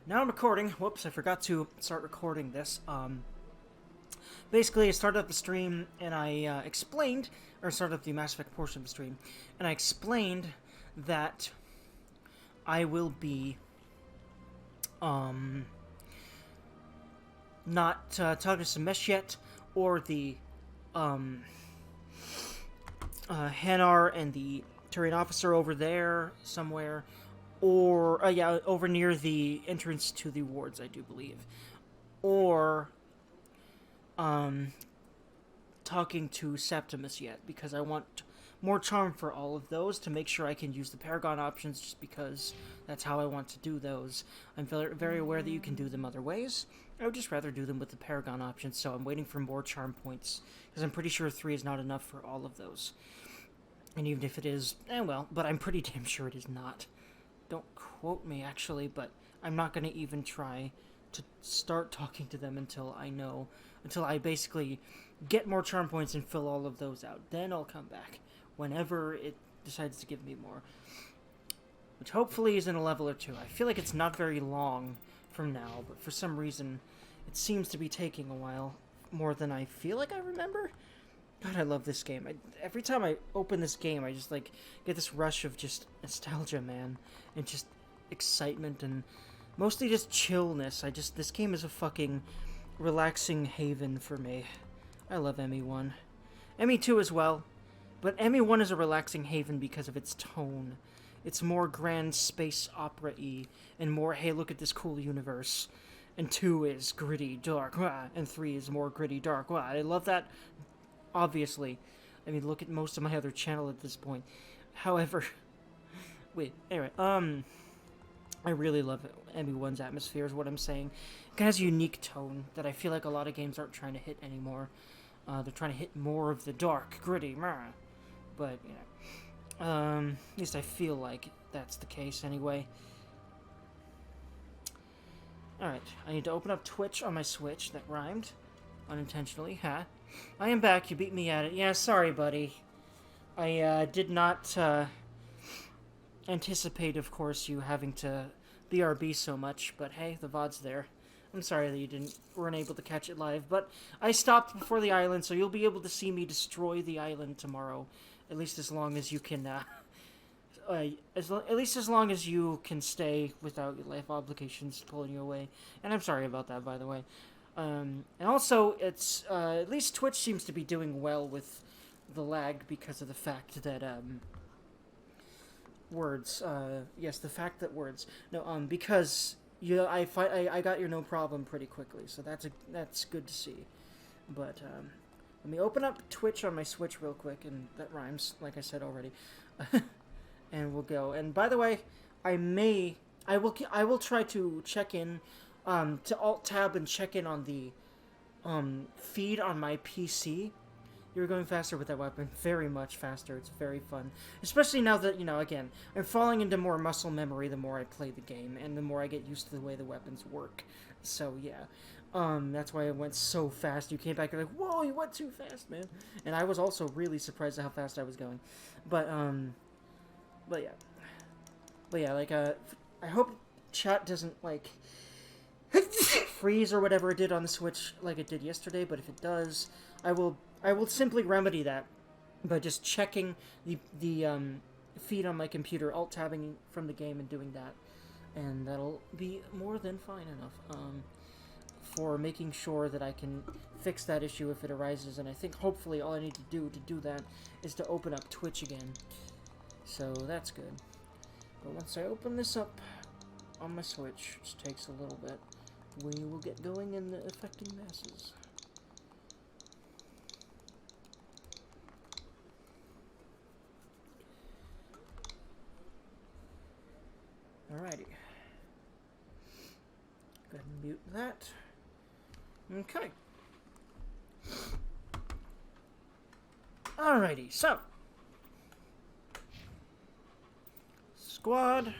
Now I'm recording. Whoops, I forgot to start recording this. Basically, I started up the stream and I explained, or started up the Mass Effect portion of the stream, and I explained that I will be, not talking to Samesh yet, or the, Hanar and the Turian officer over there somewhere, or yeah, over near the entrance to the wards, I do believe, or talking to Septimus yet, because I want more charm for all of those to make sure I can use the Paragon options, just because that's how I want to do those. I'm very aware that you can do them other ways. I would just rather do them with the Paragon options, so I'm waiting for more charm points, because I'm pretty sure 3 is not enough for all of those. And even if it is, well, but I'm pretty damn sure it is not. Don't quote me, actually, but I'm not going to even try to start talking to them until I basically get more charm points and fill all of those out. Then I'll come back, whenever it decides to give me more. Which hopefully is in a level or two. I feel like it's not very long from now, but for some reason, it seems to be taking a while, more than I feel like I remember. God, I love this game. Every time I open this game, I just, get this rush of just nostalgia, man. And just excitement and mostly just chillness. This game is a fucking relaxing haven for me. I love ME1. ME2 as well. But ME1 is a relaxing haven because of its tone. It's more grand space opera-y and more, hey, look at this cool universe. And 2 is gritty, dark, and 3 is more gritty, dark. I love that. Obviously. I mean, look at most of my other channel at this point. However, anyway, I really love ME1's atmosphere is what I'm saying. It has a unique tone that I feel like a lot of games aren't trying to hit anymore. They're trying to hit more of the dark, gritty, but, you know, at least I feel like that's the case anyway. Alright, I need to open up Twitch on my Switch. That rhymed. Unintentionally, huh? I am back, you beat me at it. Yeah, sorry, buddy. I did not anticipate, of course, you having to BRB so much, but hey, the VOD's there. I'm sorry that you weren't able to catch it live, but I stopped before the island, so you'll be able to see me destroy the island tomorrow. At least as long as you can, at least as long as you can stay without your life obligations pulling you away. And I'm sorry about that, by the way. And also, it's, at least Twitch seems to be doing well with the lag because of the fact that, words, yes, the fact that words, no, because, I got your no problem pretty quickly, so that's good to see. But, let me open up Twitch on my Switch real quick, and that rhymes, like I said already, and we'll go. And by the way, I will try to check in, to Alt-Tab and check in on the, feed on my PC. You're going faster with that weapon, very much faster. It's very fun. Especially now that, again, I'm falling into more muscle memory the more I play the game, and the more I get used to the way the weapons work. So, yeah. That's why it went so fast. You came back, you're like, whoa, you went too fast, man. And I was also really surprised at how fast I was going. But yeah. But yeah, I hope chat doesn't, freeze or whatever it did on the Switch like it did yesterday, but if it does, I will simply remedy that by just checking the feed on my computer, alt-tabbing from the game and doing that, and that'll be more than fine enough for making sure that I can fix that issue if it arises. And I think hopefully all I need to do that is to open up Twitch again, so that's good. But once I open this up on my Switch, which takes a little bit, we will get going in the affecting masses. Alrighty. Go ahead and mute that. Okay. Alrighty, so. Squad.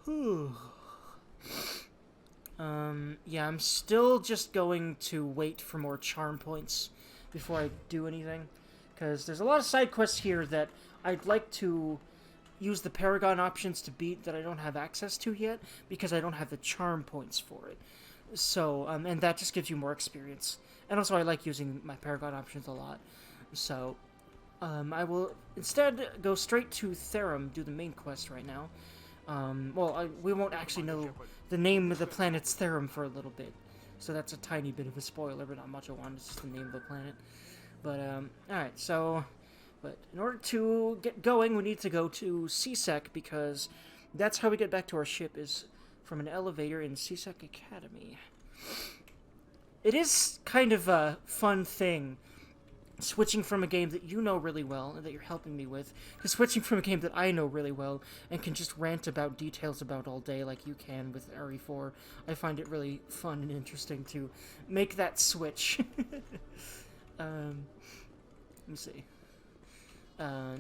Whew. Yeah, I'm still just going to wait for more charm points before I do anything. Because there's a lot of side quests here that I'd like to, use the Paragon options to beat that I don't have access to yet, because I don't have the charm points for it. So, and that just gives you more experience. And also, I like using my Paragon options a lot. So, I will instead go straight to Therum, do the main quest right now. We won't actually know the name of the planet's Therum for a little bit. So that's a tiny bit of a spoiler, but not much I want. It's just the name of the planet. But, alright, so... But in order to get going, we need to go to CSEC, because that's how we get back to our ship, is from an elevator in CSEC Academy. It is kind of a fun thing, switching from a game that you know really well, and that you're helping me with, to switching from a game that I know really well, and can just rant about details about all day like you can with E03. I find it really fun and interesting to make that switch. Let me see.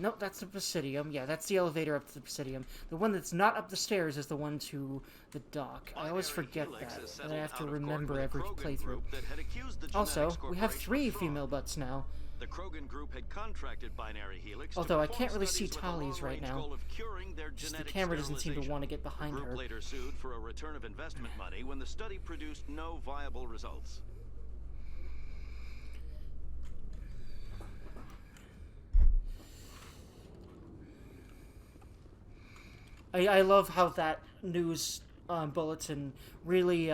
Nope, that's the Presidium. Yeah, that's the elevator up to the Presidium. The one that's not up the stairs is the one to the dock. I always forget that, and I have to remember every playthrough. Also, we have 3 female butts now. The Krogan group had contracted Binary Helix. Although I can't really see Tali's right now. Just the camera doesn't seem to want to get behind her. The group later sued for a return of investment money when the study produced no viable results. I love how that news bulletin really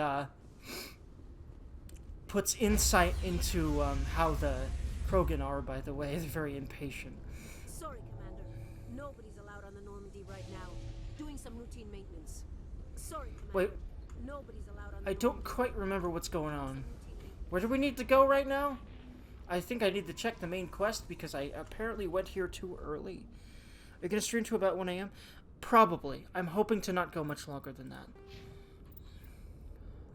puts insight into how the Krogan are, by the way. They're very impatient. Sorry, Commander. Nobody's allowed on the Normandy right now. Doing some routine maintenance. Sorry, Commander. Wait. Nobody's allowed on the I don't quite remember what's going on. Where do we need to go right now? I think I need to check the main quest, because I apparently went here too early. Are you going to stream to about 1 a.m.? Probably. I'm hoping to not go much longer than that.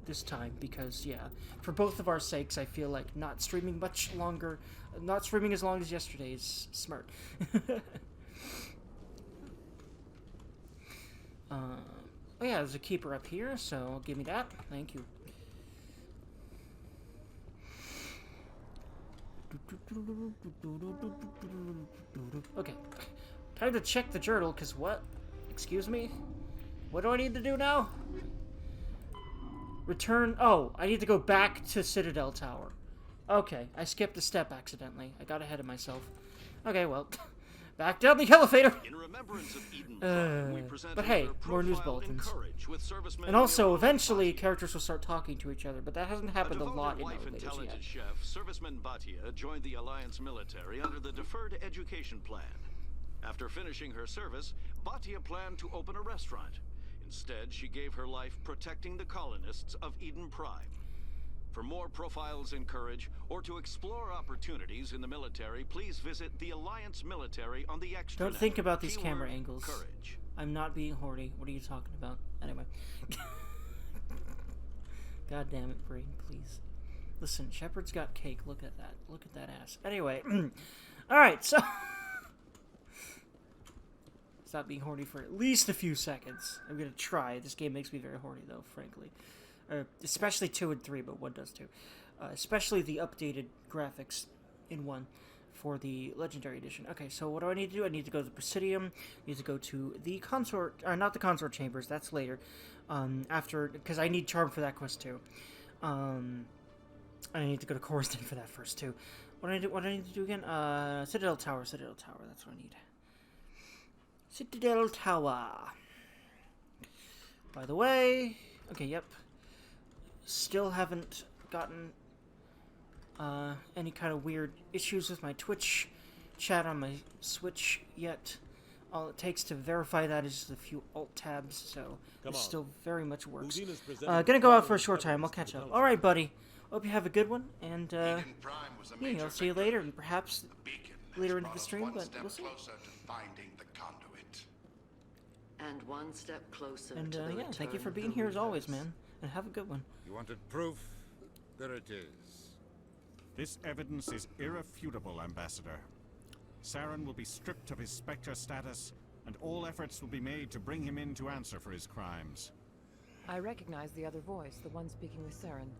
This time, because, yeah, for both of our sakes, I feel like not streaming much longer, not streaming as long as yesterday is smart. Oh yeah, there's a keeper up here, so give me that. Thank you. Okay. Time to check the journal, because what? Excuse me? What do I need to do now? Return... Oh, I need to go back to Citadel Tower. Okay, I skipped a step accidentally. I got ahead of myself. Okay, well, back down the elevator! In remembrance of Eden Prime, we but hey, more news bulletins. And also, eventually, characters will start talking to each other, but that hasn't happened a lot in elevators yet. Chef, Serviceman Bhatia joined the Alliance military under the Deferred Education Plan. After finishing her service, Bhatia planned to open a restaurant. Instead, she gave her life protecting the colonists of Eden Prime. For more profiles in Courage, or to explore opportunities in the military, please visit the Alliance Military on the extranet. Don't think about these camera Keyword, angles. Courage. I'm not being horny. What are you talking about? Anyway. God damn it, Brain, please. Listen, Shepard's got cake. Look at that. Look at that ass. Anyway. Alright, so... Stop being horny for at least a few seconds. I'm gonna try. This game makes me very horny, though, frankly. Especially 2 and 3, but 1 does too. Especially the updated graphics in 1 for the Legendary Edition. Okay, so what do I need to do? I need to go to the Presidium. I need to go to the Consort... not the Consort Chambers. That's later. After... Because I need Charm for that quest, too. I need to go to Coruscant for that first, too. What do I need to do again? Citadel Tower. Citadel Tower. That's what I need. Citadel Tower. By the way... Okay, yep. Still haven't gotten any kind of weird issues with my Twitch chat on my Switch yet. All it takes to verify that is just a few alt tabs, so it still very much works. Gonna go out for a short time. I'll catch up. Alright, buddy. Hope you have a good one, and yeah, I'll see you later, and perhaps later into the stream, but we'll see. And one step closer And to the yeah, thank you for return being of here as always, Lucas. man. And have a good one. You wanted proof? There it is. This evidence is irrefutable, Ambassador. Saren will be stripped of his Spectre status, and all efforts will be made to bring him in to answer for his crimes. I recognize the other voice, the one speaking with Saren.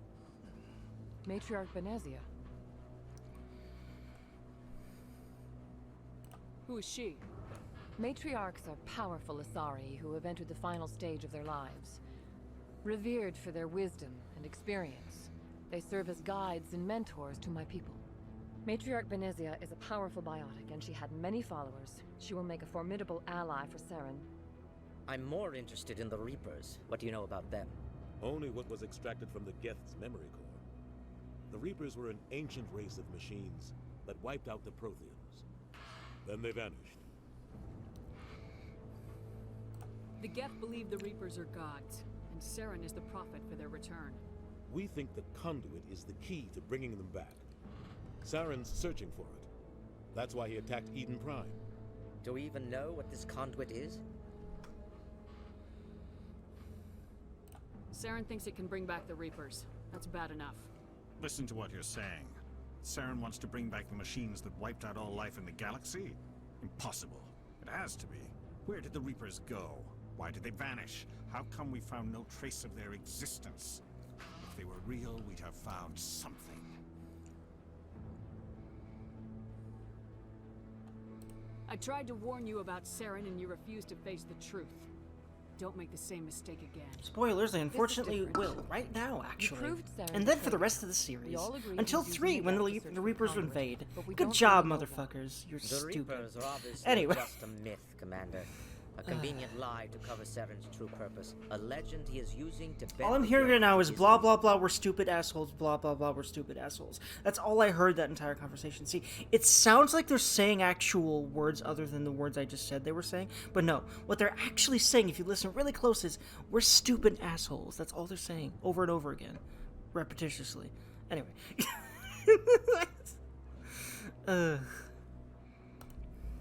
Matriarch Benezia. Who is she? Matriarchs are powerful Asari who have entered the final stage of their lives. Revered for their wisdom and experience, they serve as guides and mentors to my people. Matriarch Benezia is a powerful biotic, and she had many followers. She will make a formidable ally for Saren. I'm more interested in the Reapers. What do you know about them? Only what was extracted from the Geth's memory core. The Reapers were an ancient race of machines that wiped out the Protheans. Then they vanished. The Geth believe the Reapers are gods, and Saren is the prophet for their return. We think the conduit is the key to bringing them back. Saren's searching for it. That's why he attacked Eden Prime. Do we even know what this conduit is? Saren thinks it can bring back the Reapers. That's bad enough. Listen to what you're saying. Saren wants to bring back the machines that wiped out all life in the galaxy? Impossible. It has to be. Where did the Reapers go? Why did they vanish? How come we found no trace of their existence? If they were real, we'd have found something. I tried to warn you about Saren and you refused to face the truth. Don't make the same mistake again. Spoilers, I unfortunately will. Right now, actually. And then for the rest of the series. Until 3, when the Reapers invade. Good job, motherfuckers. You're the stupid. Reapers are obviously Anyway. just a myth, Commander. A convenient lie to cover Saren's true purpose. A legend he is using to All I'm hearing right now is blah blah blah, we're stupid assholes, blah blah blah, we're stupid assholes. That's all I heard that entire conversation. See, it sounds like they're saying actual words other than the words I just said they were saying, but no. What they're actually saying, if you listen really close, is we're stupid assholes. That's all they're saying, over and over again. Repetitiously. Anyway.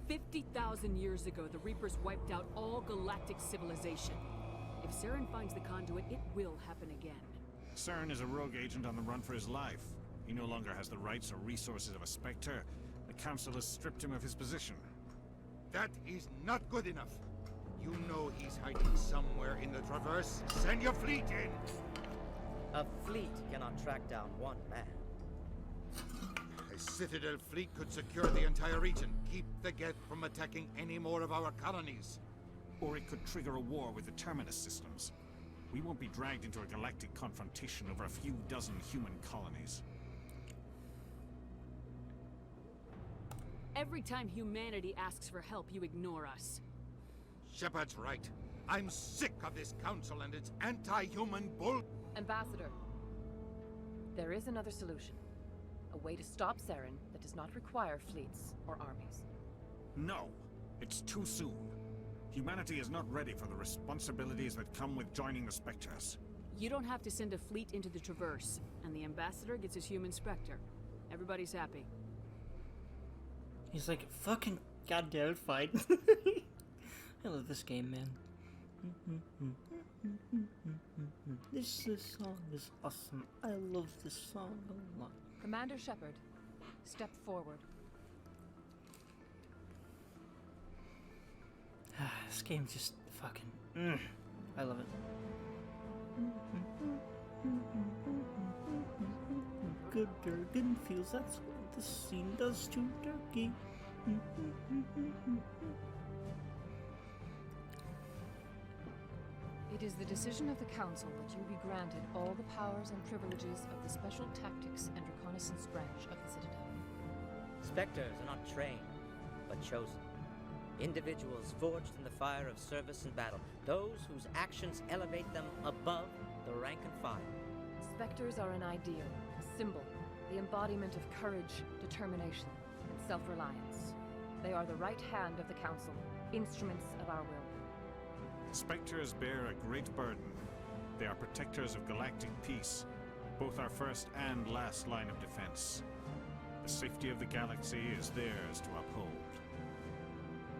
50,000 years ago, the Reapers wiped out all galactic civilization. If Saren finds the conduit, it will happen again. Saren is a rogue agent on the run for his life. He no longer has the rights or resources of a Spectre. The Council has stripped him of his position. That is not good enough. You know he's hiding somewhere in the Traverse. Send your fleet in! A fleet cannot track down one man. A Citadel fleet could secure the entire region, keep the Geth from attacking any more of our colonies. Or it could trigger a war with the Terminus systems. We won't be dragged into a galactic confrontation over a few dozen human colonies. Every time humanity asks for help, you ignore us. Shepard's right. I'm sick of this council and its anti-human bull. Ambassador, there is another solution. A way to stop Saren that does not require fleets or armies. No, it's too soon. Humanity is not ready for the responsibilities that come with joining the Spectres. You don't have to send a fleet into the Traverse, and the Ambassador gets his human Spectre. Everybody's happy. He's like, fucking goddamn fight. I love this game, man. This song is awesome. I love this song a lot. Commander Shepard, step forward. This game just fucking... I love it. Good Durgan feels that's what this scene does to Turkey. It is the decision of the Council that you be granted all the powers and privileges of the Special Tactics and Reconnaissance branch of the Citadel. Spectres are not trained, but chosen. Individuals forged in the fire of service and battle. Those whose actions elevate them above the rank and file. Spectres are an ideal, a symbol, the embodiment of courage, determination, and self-reliance. They are the right hand of the Council, instruments of our will. Spectres bear a great burden. They are protectors of galactic peace, both our first and last line of defense. The safety of the galaxy is theirs to uphold.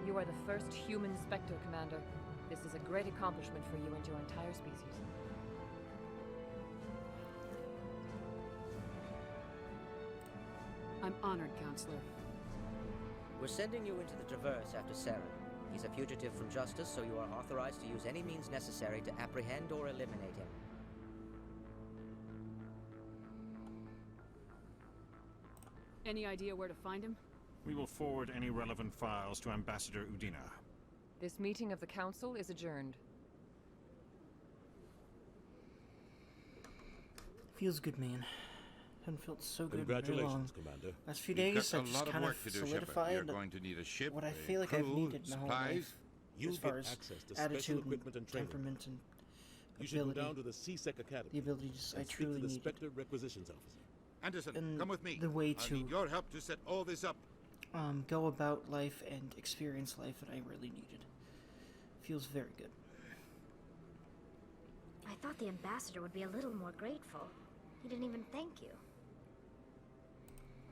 You are the first human Spectre, Commander. This is a great accomplishment for you and your entire species. I'm honored, Counselor. We're sending you into the Traverse after Saren. He's a fugitive from justice, so you are authorized to use any means necessary to apprehend or eliminate him. Any idea where to find him? We will forward any relevant files to Ambassador Udina. This meeting of the Council is adjourned. Feels good, man. Haven't felt so good in very long. Congratulations, Commander. Last few We've days, got I a just lot of kind work of to do, Shepard. solidified You're going to need a ship, what I a feel like I've crew, needed my whole supplies. life, You'll as far get as access to special attitude and equipment and training. temperament and You should go ability. down to the CSEC Academy. The abilities I and speak truly to the needed. Spectre Requisitions Officer. Anderson, And come with me. the way I to need your help to set all this up. go about life and experience life that I really needed. Feels very good. I thought the ambassador would be a little more grateful. He didn't even thank you.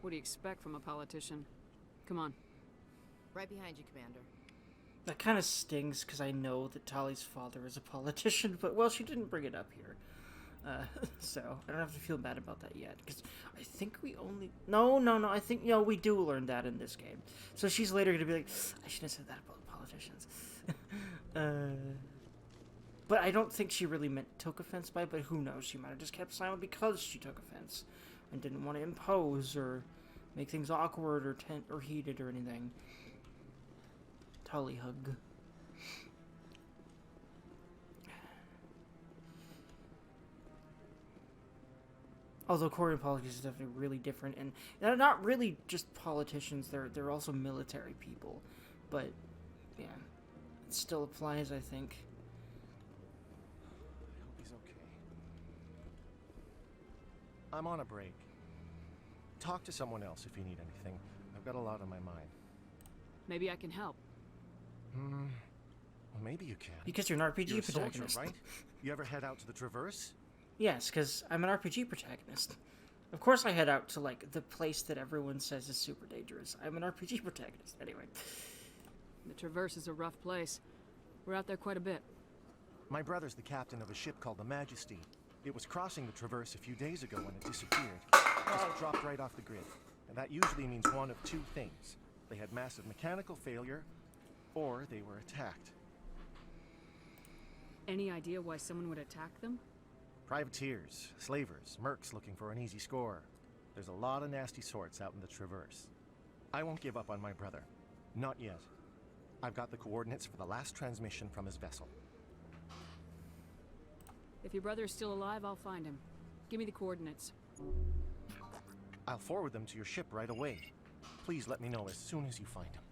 What do you expect from a politician? Come on. Right behind you, Commander. That kind of stings because I know that Tali's father is a politician, but well, she didn't bring it up here. So I don't have to feel bad about that yet, because I think we only... No, I think, we do learn that in this game. So she's later going to be like, I shouldn't have said that about politicians. But I don't think she really took offense by it, but who knows, she might have just kept silent because she took offense and didn't want to impose or make things awkward or heated or anything. Tali hug. Although Korean politics is definitely really different, and they're not really just politicians, they're also military people. But, yeah, it still applies, I think. I hope he's okay. I'm on a break. Talk to someone else if you need anything. I've got a lot on my mind. Maybe I can help. Well, maybe you can. Because you're an RPG You're a protagonist. soldier, right? You ever head out to the Traverse? Yes, because I'm an RPG protagonist. Of course I head out to, like, the place that everyone says is super dangerous. I'm an RPG protagonist, anyway. The Traverse is a rough place. We're out there quite a bit. My brother's the captain of a ship called the Majesty. It was crossing the Traverse a few days ago when it disappeared. Just dropped right off the grid. And that usually means one of two things. They had massive mechanical failure, or they were attacked. Any idea why someone would attack them? Privateers, slavers, mercs looking for an easy score. There's a lot of nasty sorts out in the Traverse. I won't give up on my brother. Not yet. I've got the coordinates for the last transmission from his vessel. If your brother is still alive, I'll find him. Give me the coordinates. I'll forward them to your ship right away. Please let me know as soon as you find him.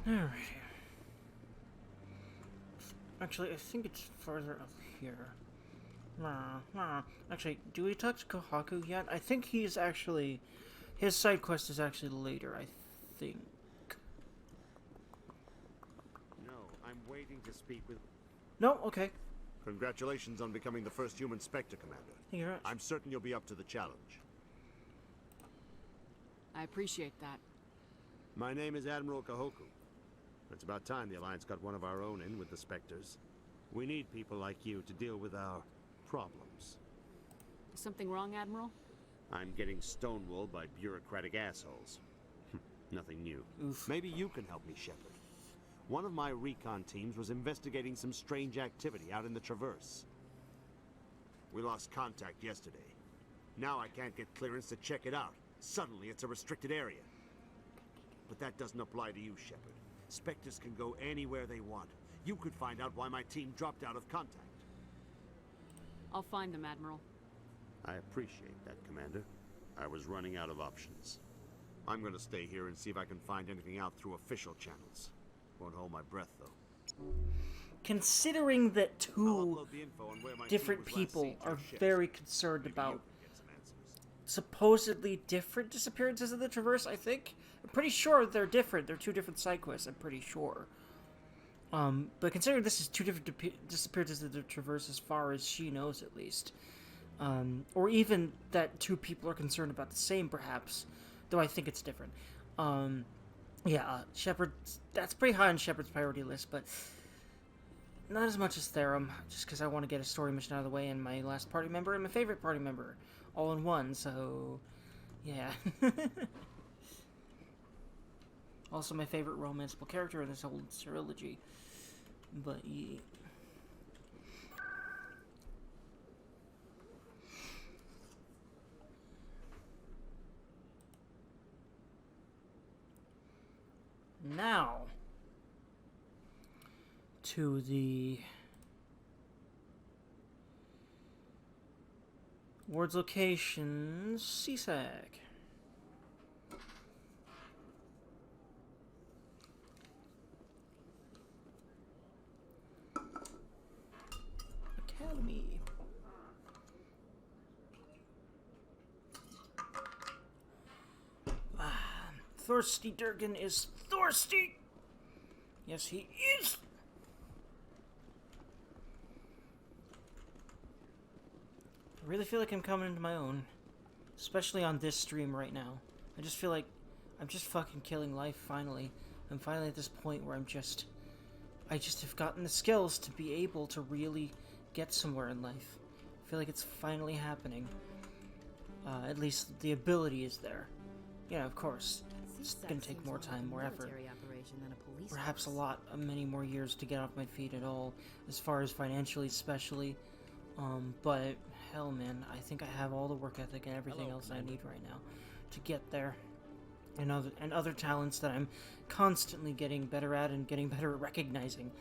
Alright. Actually, I think it's farther up here. Actually, do we talk to Kohaku yet? I think he's actually... His side quest is actually later, I think. No, I'm waiting to speak with... No? Okay. Congratulations on becoming the first human Spectre, Commander. Thank you very much. I'm certain you'll be up to the challenge. I appreciate that. My name is Admiral Kahoku. It's about time the Alliance got one of our own in with the Spectres. We need people like you to deal with our problems. Is something wrong, Admiral? I'm getting stonewalled by bureaucratic assholes. Nothing new. Oof. Maybe you can help me, Shepard. One of my recon teams was investigating some strange activity out in the Traverse. We lost contact yesterday. Now I can't get clearance to check it out. Suddenly it's a restricted area. But that doesn't apply to you, Shepard. Spectres can go anywhere they want. You could find out why my team dropped out of contact. I'll find them, Admiral. I appreciate that, Commander. I was running out of options. I'm gonna stay here and see if I can find anything out through official channels. Won't hold my breath, though. Considering that I'll two upload the info on where my different team was last people seen to are our ships. very concerned Maybe about you can get some answers. supposedly different disappearances of the Traverse, I think. I'm pretty sure they're different. They're two different side quests, I'm pretty sure. But considering this is two different disappearances of the Traverse as far as she knows, at least, Or even that two people are concerned about the same, perhaps. Though I think it's different. Shepard, that's pretty high on Shepard's priority list, but not as much as Therum, just because I want to get a story mission out of the way, and my last party member and my favorite party member, all in one, so yeah. Also my favorite romanceable character in this whole trilogy, but yeah. Now, to the Ward's locations, CSAC. Academy. Thirsty Durgan is thirsty! Yes, he is! I really feel like I'm coming into my own. Especially on this stream right now. I just feel like I'm just fucking killing life, finally. I'm finally at this point where I just have gotten the skills to be able to really get somewhere in life. I feel like it's finally happening. At least the ability is there. Yeah, of course. It's gonna take more time, more effort. Perhaps many more years to get off my feet at all, as far as financially especially. But hell, man, I think I have all the work ethic and everything else I need right now to get there. And other talents that I'm constantly getting better at and getting better at recognizing.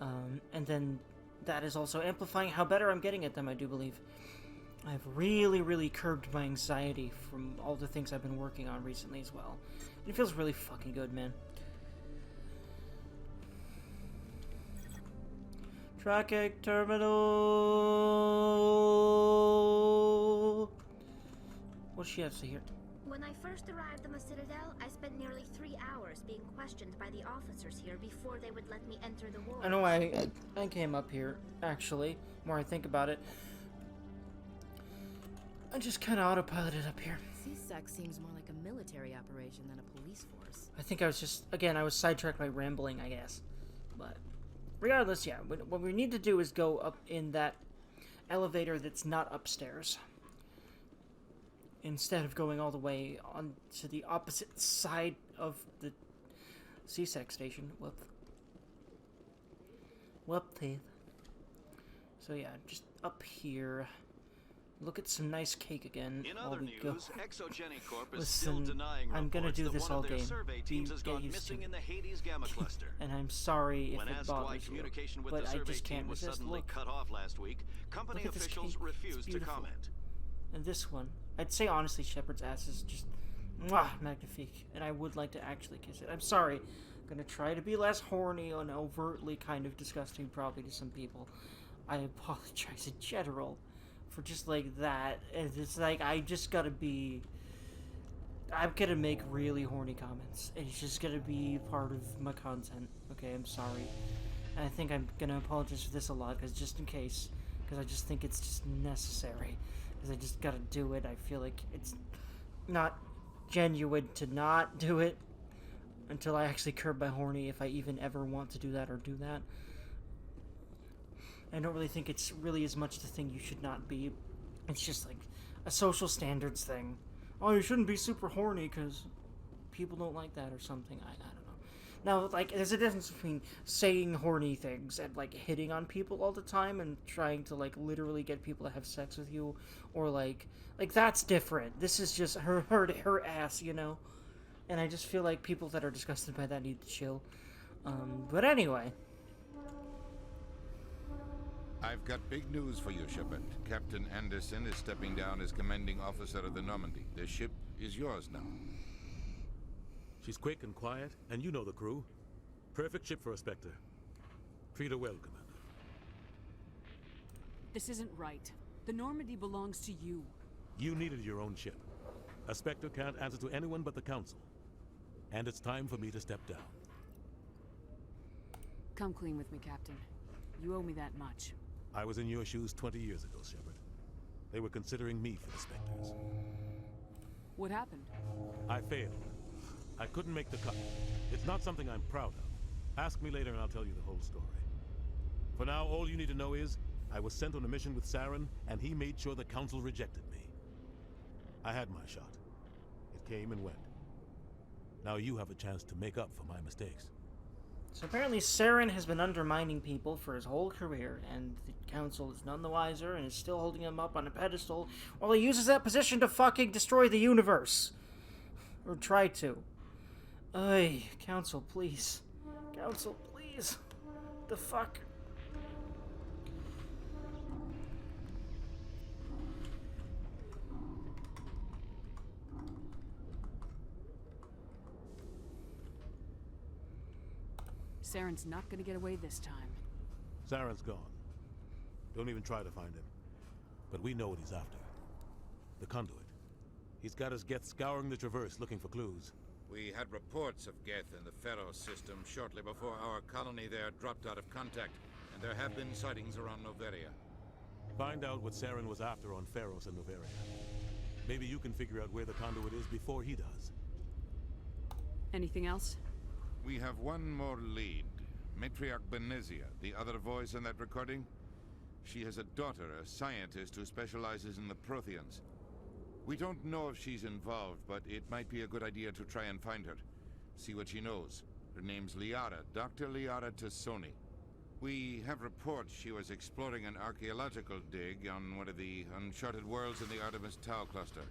And then that is also amplifying how better I'm getting at them, I do believe. I've really, really curbed my anxiety from all the things I've been working on recently as well. It feels really fucking good, man. Tracking terminal. What she has to hear? When I first arrived on the Citadel, I spent nearly 3 hours being questioned by the officers here before they would let me enter the ward. I know I came up here, actually. The more I think about it. I just kind of autopiloted up here. CSAC seems more like a military operation than a police force. I think I was just, again, I was sidetracked by rambling, I guess. But regardless, yeah, what we need to do is go up in that elevator that's not upstairs. Instead of going all the way on to the opposite side of the CSAC station. Whoop-teeth. So yeah, just up here. Look at some nice cake again. In while other we go. news, Exogenicorp is Listen, still denying I'm gonna reports do that this one all of their game. survey teams has Get gone used missing to in the Hades Gamma cluster. And I'm sorry When if it asked why bothers you, communication with but the I survey just team can't was resist. suddenly Look. cut off last week, company Look at this officials cake. refused It's to beautiful. comment. And this one, I'd say honestly, Shepard's ass is just mwah, magnifique, and I would like to actually kiss it. I'm sorry. I'm gonna try to be less horny and overtly kind of disgusting, probably to some people. I apologize in general for just like that. And it's like I just gotta be. I'm gonna make really horny comments. It's just gonna be part of my content. Okay, I'm sorry. And I think I'm gonna apologize for this a lot, because just in case, because I just think it's just necessary. Because I just gotta do it. I feel like it's not genuine to not do it until I actually curb my horny, if I even ever want to do that or do that. I don't really think it's really as much the thing you should not be. It's just like a social standards thing. Oh, you shouldn't be super horny because people don't like that or something. I don't know. Now, like, there's a difference between saying horny things and, like, hitting on people all the time and trying to, like, literally get people to have sex with you, or, like, that's different. This is just her ass, you know? And I just feel like people that are disgusted by that need to chill. But anyway. I've got big news for you, Shepard. Captain Anderson is stepping down as commanding officer of the Normandy. The ship is yours now. She's quick and quiet, and you know the crew. Perfect ship for a Spectre. Treat her well, Commander. This isn't right. The Normandy belongs to you. You needed your own ship. A Spectre can't answer to anyone but the Council. And it's time for me to step down. Come clean with me, Captain. You owe me that much. I was in your shoes 20 years ago, Shepard. They were considering me for the Spectres. What happened? I failed. I couldn't make the cut. It's not something I'm proud of. Ask me later and I'll tell you the whole story. For now, all you need to know is, I was sent on a mission with Saren, and he made sure the Council rejected me. I had my shot. It came and went. Now you have a chance to make up for my mistakes. So apparently Saren has been undermining people for his whole career, and the Council is none the wiser and is still holding him up on a pedestal while he uses that position to fucking destroy the universe. Or try to. Ay, Council, please. Council, please. The fuck? Saren's not gonna get away this time. Saren's gone. Don't even try to find him. But we know what he's after. The conduit. He's got his Geth scouring the Traverse looking for clues. We had reports of Geth in the Pharaoh system shortly before our colony there dropped out of contact, and there have been sightings around Noveria. Find out what Saren was after on Pharos and Noveria. Maybe you can figure out where the conduit is before he does. Anything else? We have one more lead. Matriarch Benezia, the other voice in that recording. She has a daughter, a scientist who specializes in the Protheans. We don't know if she's involved, but it might be a good idea to try and find her. See what she knows. Her name's Liara, Dr. Liara Tassoni. We have reports she was exploring an archaeological dig on one of the uncharted worlds in the Artemis Tau cluster.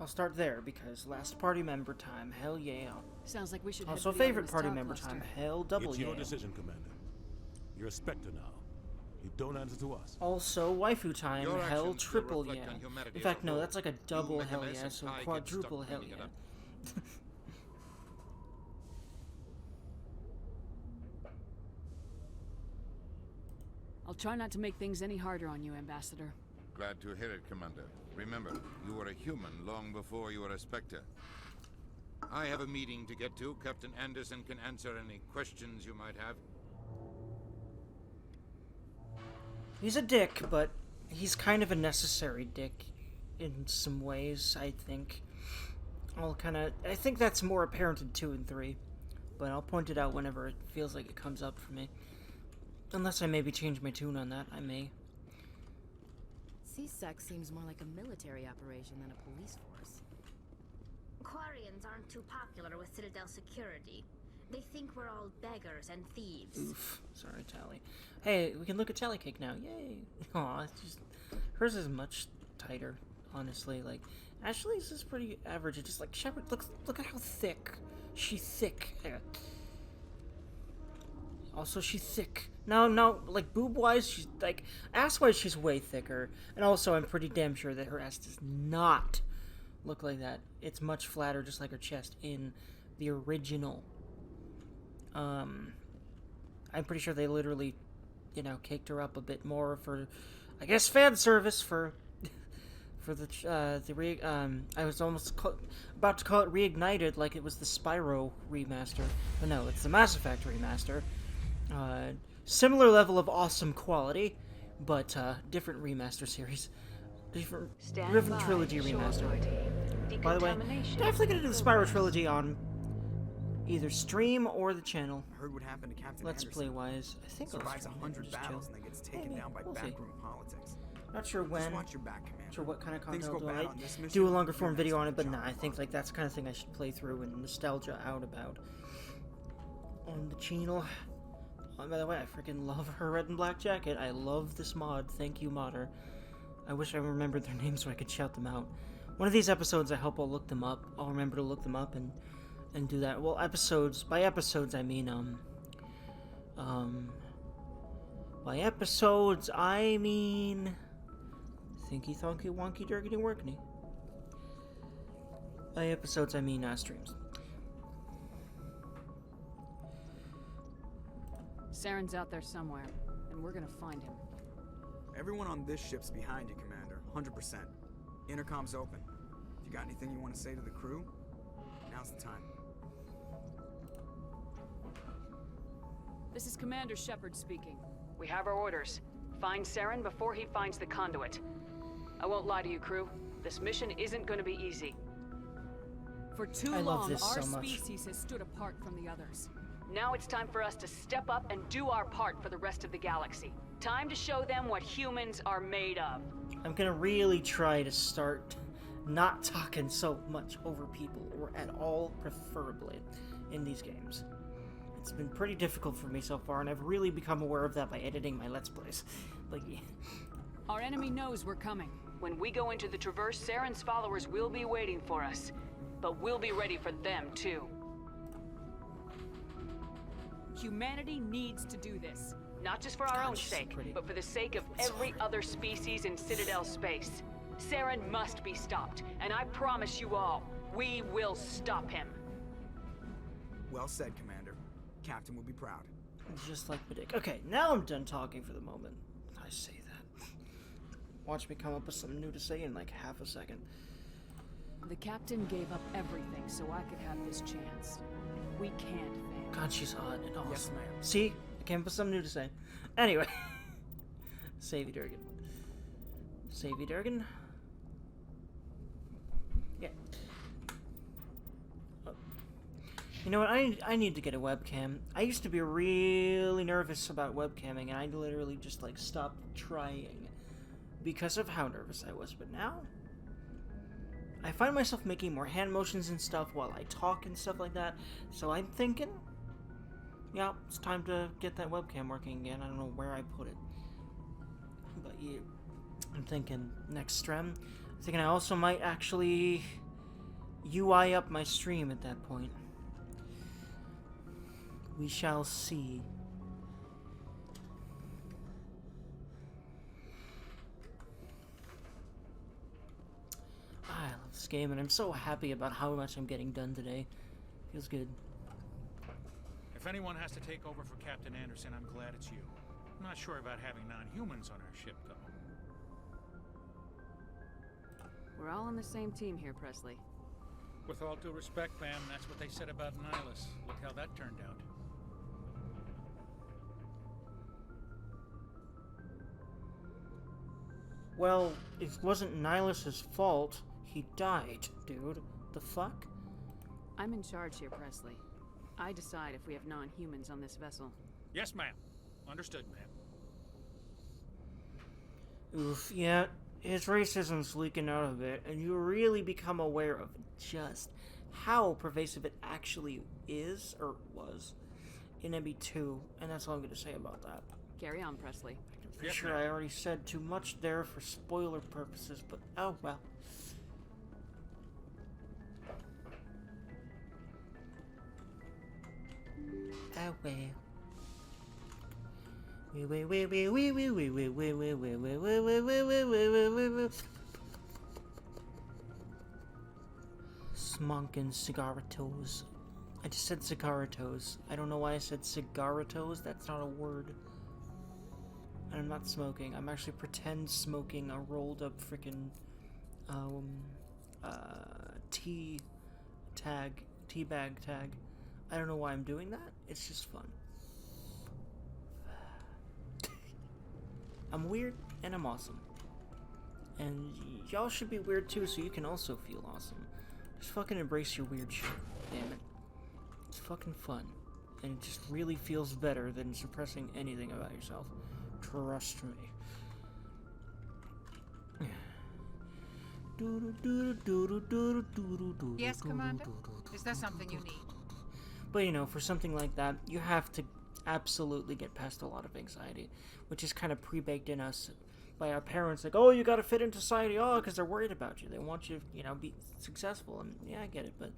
I'll start there, because last party member time, hell yeah. Sounds like we should head Also to the favorite Artemis party Tau member cluster. time, hell double It's yeah. your decision, Commander. You're a Spectre now. You don't answer to us. Also waifu time, Your hell actions triple will yeah. reflect on humanity In as fact, a no, whole. that's like a double make a hell mess yeah, and so I get quadruple stuck hell cleaning it yeah. up. I'll try not to make things any harder on you, Ambassador. Glad to hear it, Commander. Remember, you were a human long before you were a Spectre. I have a meeting to get to. Captain Anderson can answer any questions you might have. He's a dick, but he's kind of a necessary dick in some ways, I think. I think that's more apparent in 2 and 3, but I'll point it out whenever it feels like it comes up for me. Unless I maybe change my tune on that, I may. C-Sec seems more like a military operation than a police force. Quarians aren't too popular with Citadel security. They think we're all beggars and thieves. Oof. Sorry, Tally. Hey, we can look at Tally Cake now. Yay! Aw, it's just... Hers is much tighter, honestly. Like, Ashley's is pretty average. It's just like, Shepard, look at how thick. She's thick. Also, she's thick. No, like, boob-wise, she's, like, ass-wise, she's way thicker. And also, I'm pretty damn sure that her ass does not look like that. It's much flatter, just like her chest in the original. I'm pretty sure they literally, caked her up a bit more for, I guess, fan service for I was almost about to call it Reignited, like it was the Spyro remaster. But no, it's the Mass Effect remaster. Similar level of awesome quality, but different remaster series. Different trilogy remaster. By the way, definitely gonna do the Spyro trilogy on either stream or the channel. I heard what happened to Captain Let's Anderson. play wise. I think I'll survives stream it, 100 just battles chill. and then gets taken Maybe. down by We'll see. backroom politics. Not sure when. Just watch your back, Commander. Not sure what kind of Things content go I'll bad do. on this I mission, do a longer form you're video on next it, but to nah, John I think like that's the kind of thing I should play through and nostalgia out about on the channel. Oh, by the way, I freaking love her red and black jacket. I love this mod. Thank you, modder. I wish I remembered their names so I could shout them out. One of these episodes, I hope I'll look them up. I'll remember to look them up and do that. Well, episodes. By episodes, I mean by episodes, I mean thinky thonky wonky dirgity workny. By episodes, I mean streams. Saren's out there somewhere, and we're gonna find him. Everyone on this ship's behind you, Commander. 100%. Intercom's open. If you got anything you want to say to the crew, now's the time. This is Commander Shepard speaking. We have our orders. Find Saren before he finds the conduit. I won't lie to you, crew. This mission isn't going to be easy. For too long, our species has stood apart from the others. Now it's time for us to step up and do our part for the rest of the galaxy. Time to show them what humans are made of. I'm gonna really try to start not talking so much over people, or at all, preferably, in these games. It's been pretty difficult for me so far, and I've really become aware of that by editing my Let's Plays. Like, our enemy knows we're coming. When we go into the Traverse, Saren's followers will be waiting for us. But we'll be ready for them, too. Humanity needs to do this. Not just for our own sake, but for the sake of every other species in Citadel space. Saren must be stopped, and I promise you all, we will stop him. Well said, Commander. Captain will be proud. Just like my dick. Okay, now I'm done talking for the moment. I say that. Watch me come up with something new to say in like half a second. The captain gave up everything so I could have this chance. We can't fail. God, she's hot and awesome. Yes, ma'am. See? I came up with something new to say. Anyway. Save you, Durgan. Save you, Durgan. Yeah. Oh. You know what? I need to get a webcam. I used to be really nervous about webcamming, and I literally just, like, stopped trying because of how nervous I was. But now, I find myself making more hand motions and stuff while I talk and stuff like that. So I'm thinking, yeah, it's time to get that webcam working again. I don't know where I put it. But yeah, I'm thinking next stream. I'm thinking I also might actually UI up my stream at that point. We shall see. I love this game, and I'm so happy about how much I'm getting done today. Feels good. If anyone has to take over for Captain Anderson, I'm glad it's you. I'm not sure about having non-humans on our ship, though. We're all on the same team here, Presley. With all due respect, ma'am, that's what they said about Nihilus. Look how that turned out. Well, it wasn't Nihilus's fault. He died, dude. The fuck? I'm in charge here, Presley. I decide if we have non-humans on this vessel. Yes, ma'am. Understood, ma'am. Oof, yeah, his racism's leaking out a bit, and you really become aware of just how pervasive it actually is, or was, in MB2, and that's all I'm gonna say about that. Carry on, Presley. I'm pretty sure I already said too much there for spoiler purposes, but oh well. Oh well. Smonkin' cigaritos. I just said cigaritos. I don't know why I said cigaritos. That's not a word. And I'm not smoking. I'm actually pretend smoking a rolled up freaking tea bag tag. I don't know why I'm doing that. It's just fun. I'm weird and I'm awesome. And y'all should be weird too, so you can also feel awesome. Just fucking embrace your weird shit. Damn it. It's fucking fun. And it just really feels better than suppressing anything about yourself. Trust me. Yes, Commander? Is there something you need? But you know, for something like that, you have to absolutely get past a lot of anxiety, which is kind of pre-baked in us by our parents. Like, oh, you gotta fit into society, oh, because they're worried about you. They want you to, you know, be successful. And yeah, I get it, but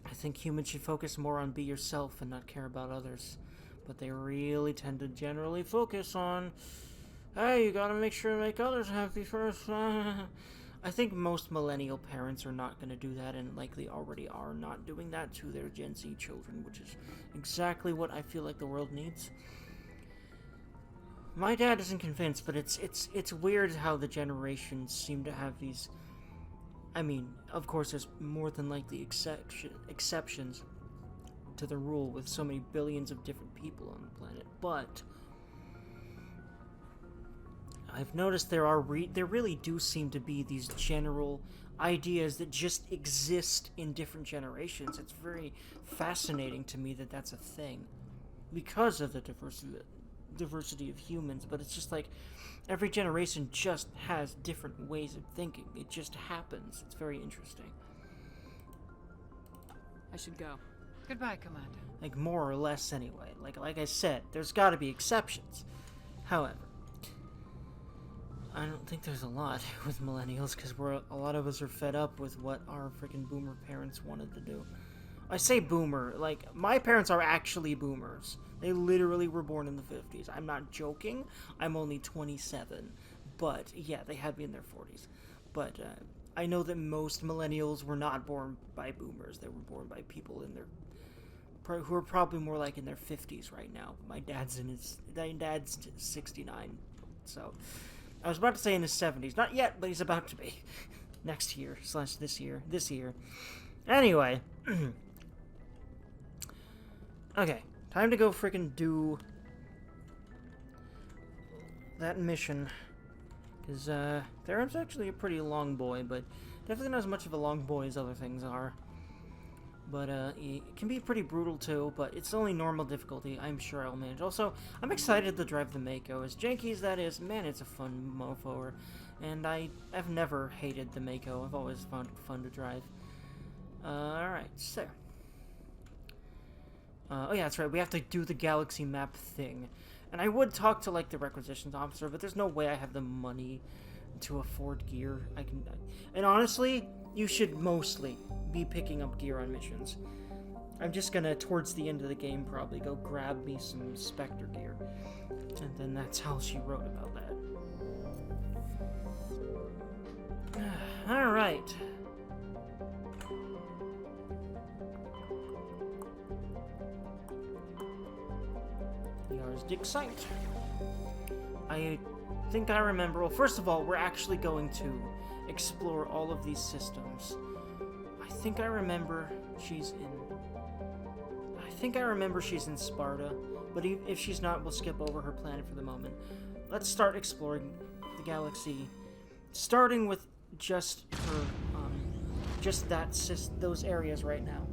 I think humans should focus more on be yourself and not care about others. But they really tend to generally focus on, hey, you gotta make sure to make others happy first. I think most millennial parents are not going to do that, and likely already are not doing that to their Gen Z children, which is exactly what I feel like the world needs. My dad isn't convinced, but it's weird how the generations seem to have these. I mean, of course, there's more than likely exceptions to the rule with so many billions of different people on the planet, but I've noticed there really do seem to be these general ideas that just exist in different generations. It's very fascinating to me that that's a thing because of the diversity of humans, but it's just like every generation just has different ways of thinking. It just happens. It's very interesting. I should go. Goodbye, Commander. Like, more or less anyway. Like I said, there's got to be exceptions. However, I don't think there's a lot with millennials, because a lot of us are fed up with what our freaking boomer parents wanted to do. I say boomer, like, my parents are actually boomers. They literally were born in the 50s. I'm not joking. I'm only 27. But, yeah, they had me in their 40s. But, I know that most millennials were not born by boomers. They were born by people in their... who are probably more like in their 50s right now. My dad's 69. So, I was about to say in his 70s. Not yet, but he's about to be. Next year, / this year. This year. Anyway. Okay. Time to go freaking do that mission. Because, Theron's actually a pretty long boy, but definitely not as much of a long boy as other things are. But, it can be pretty brutal, too, but it's only normal difficulty. I'm sure I'll manage. Also, I'm excited to drive the Mako. As janky as that is, man, it's a fun mofo. And I've never hated the Mako. I've always found it fun to drive. Alright, so... oh yeah, that's right, we have to do the galaxy map thing. And I would talk to, like, the requisitions officer, but there's no way I have the money to afford gear. And honestly, you should mostly be picking up gear on missions. I'm just gonna, towards the end of the game, probably go grab me some Spectre gear. And then that's how she wrote about that. Alright. Dig site. I think I remember. Well, first of all, we're actually going to explore all of these systems. I think I remember she's in Sparta, but if she's not, we'll skip over her planet for the moment. Let's start exploring the galaxy, starting with just her, those areas right now.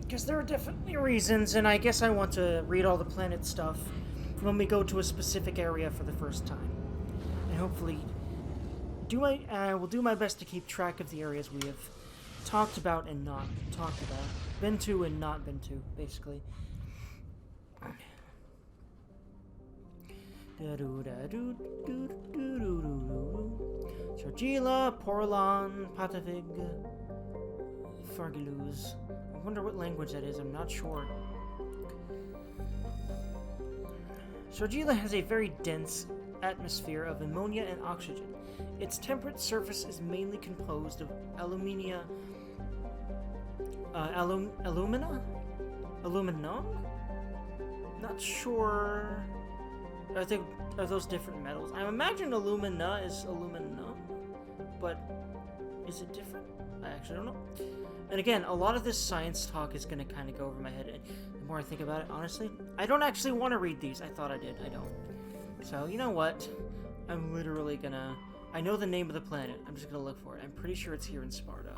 Because there are definitely reasons, and I guess I want to read all the planet stuff when we go to a specific area for the first time. And hopefully I will do my best to keep track of the areas we have talked about and not talked about. Been to and not been to, basically. Sargila, Porlan, Patavig, Fargiluz. I wonder what language that is, I'm not sure. Sargila has a very dense atmosphere of ammonia and oxygen. Its temperate surface is mainly composed of aluminum? Not sure. Are those different metals? I imagine alumina is aluminum, but is it different? I actually don't know. And again, a lot of this science talk is going to kind of go over my head. The more I think about it, honestly, I don't actually want to read these. I thought I did. I don't. So, you know what? I'm literally going to... I know the name of the planet. I'm just going to look for it. I'm pretty sure it's here in Sparta.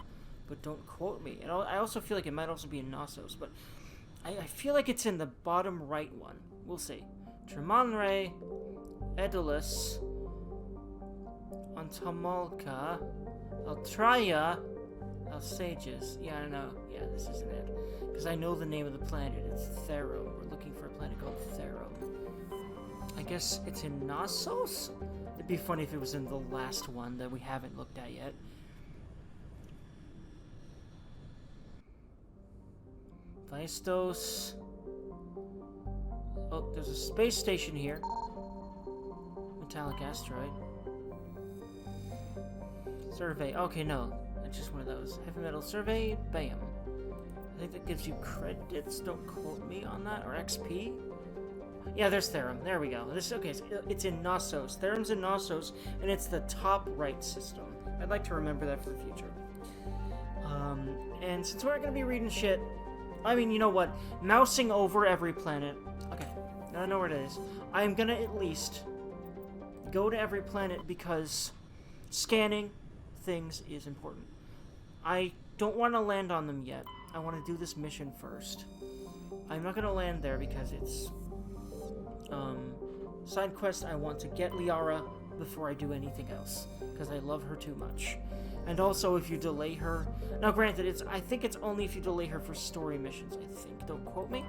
But don't quote me. And I also feel like it might also be in Knossos. But I feel like it's in the bottom right one. We'll see. Tremonre, Edulus, Antamalka, Altraya, Alsages. Yeah, I know. Yeah, this isn't it. Because I know the name of the planet. It's Therum. We're looking for a planet called Therum. I guess it's in Knossos? It'd be funny if it was in the last one that we haven't looked at yet. Vaistos. Oh, there's a space station here. Metallic asteroid. Survey. Okay, no. It's just one of those. Heavy metal survey. Bam. I think that gives you credits. Don't quote me on that. Or XP. Yeah, there's Therum. There we go. Okay, it's in Knossos. Therum's in Knossos, and it's the top right system. I'd like to remember that for the future. And since we're not going to be reading shit, I mean, you know what? Mousing over every planet, Now I know where it is. I'm gonna at least go to every planet because scanning things is important. I don't want to land on them yet. I want to do this mission first. I'm not gonna land there because it's side quest. I want to get Liara before I do anything else because I love her too much. And also, if you delay her, now granted, I think it's only if you delay her for story missions. I think. Don't quote me.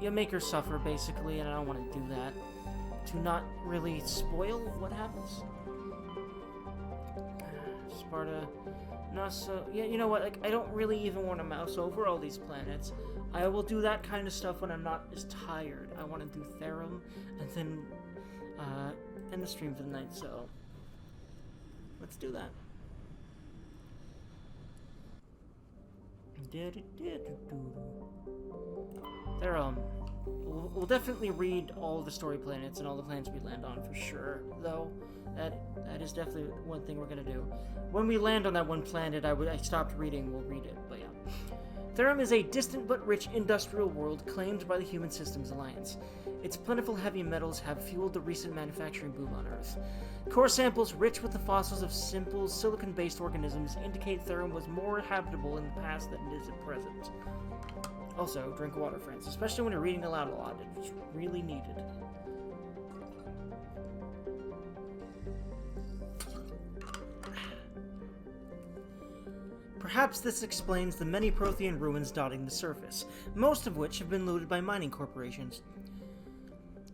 You make her suffer basically, and I don't want to do that. To not really spoil what happens. Sparta. No, so yeah, you know what? Like, I don't really even want to mouse over all these planets. I will do that kind of stuff when I'm not as tired. I want to do Therum and then end the stream for the night. So let's do that. Therum. We'll definitely read all the story planets and all the planets we land on for sure. Though that is definitely one thing we're gonna do. When we land on that one planet, I stopped reading. We'll read it, but yeah. Therum is a distant but rich industrial world claimed by the Human Systems Alliance. Its plentiful heavy metals have fueled the recent manufacturing boom on Earth. Core samples rich with the fossils of simple silicon-based organisms indicate Therum was more habitable in the past than it is at present. Also, drink water, friends, especially when you're reading aloud a lot. It's really needed. Perhaps this explains the many Prothean ruins dotting the surface, most of which have been looted by mining corporations.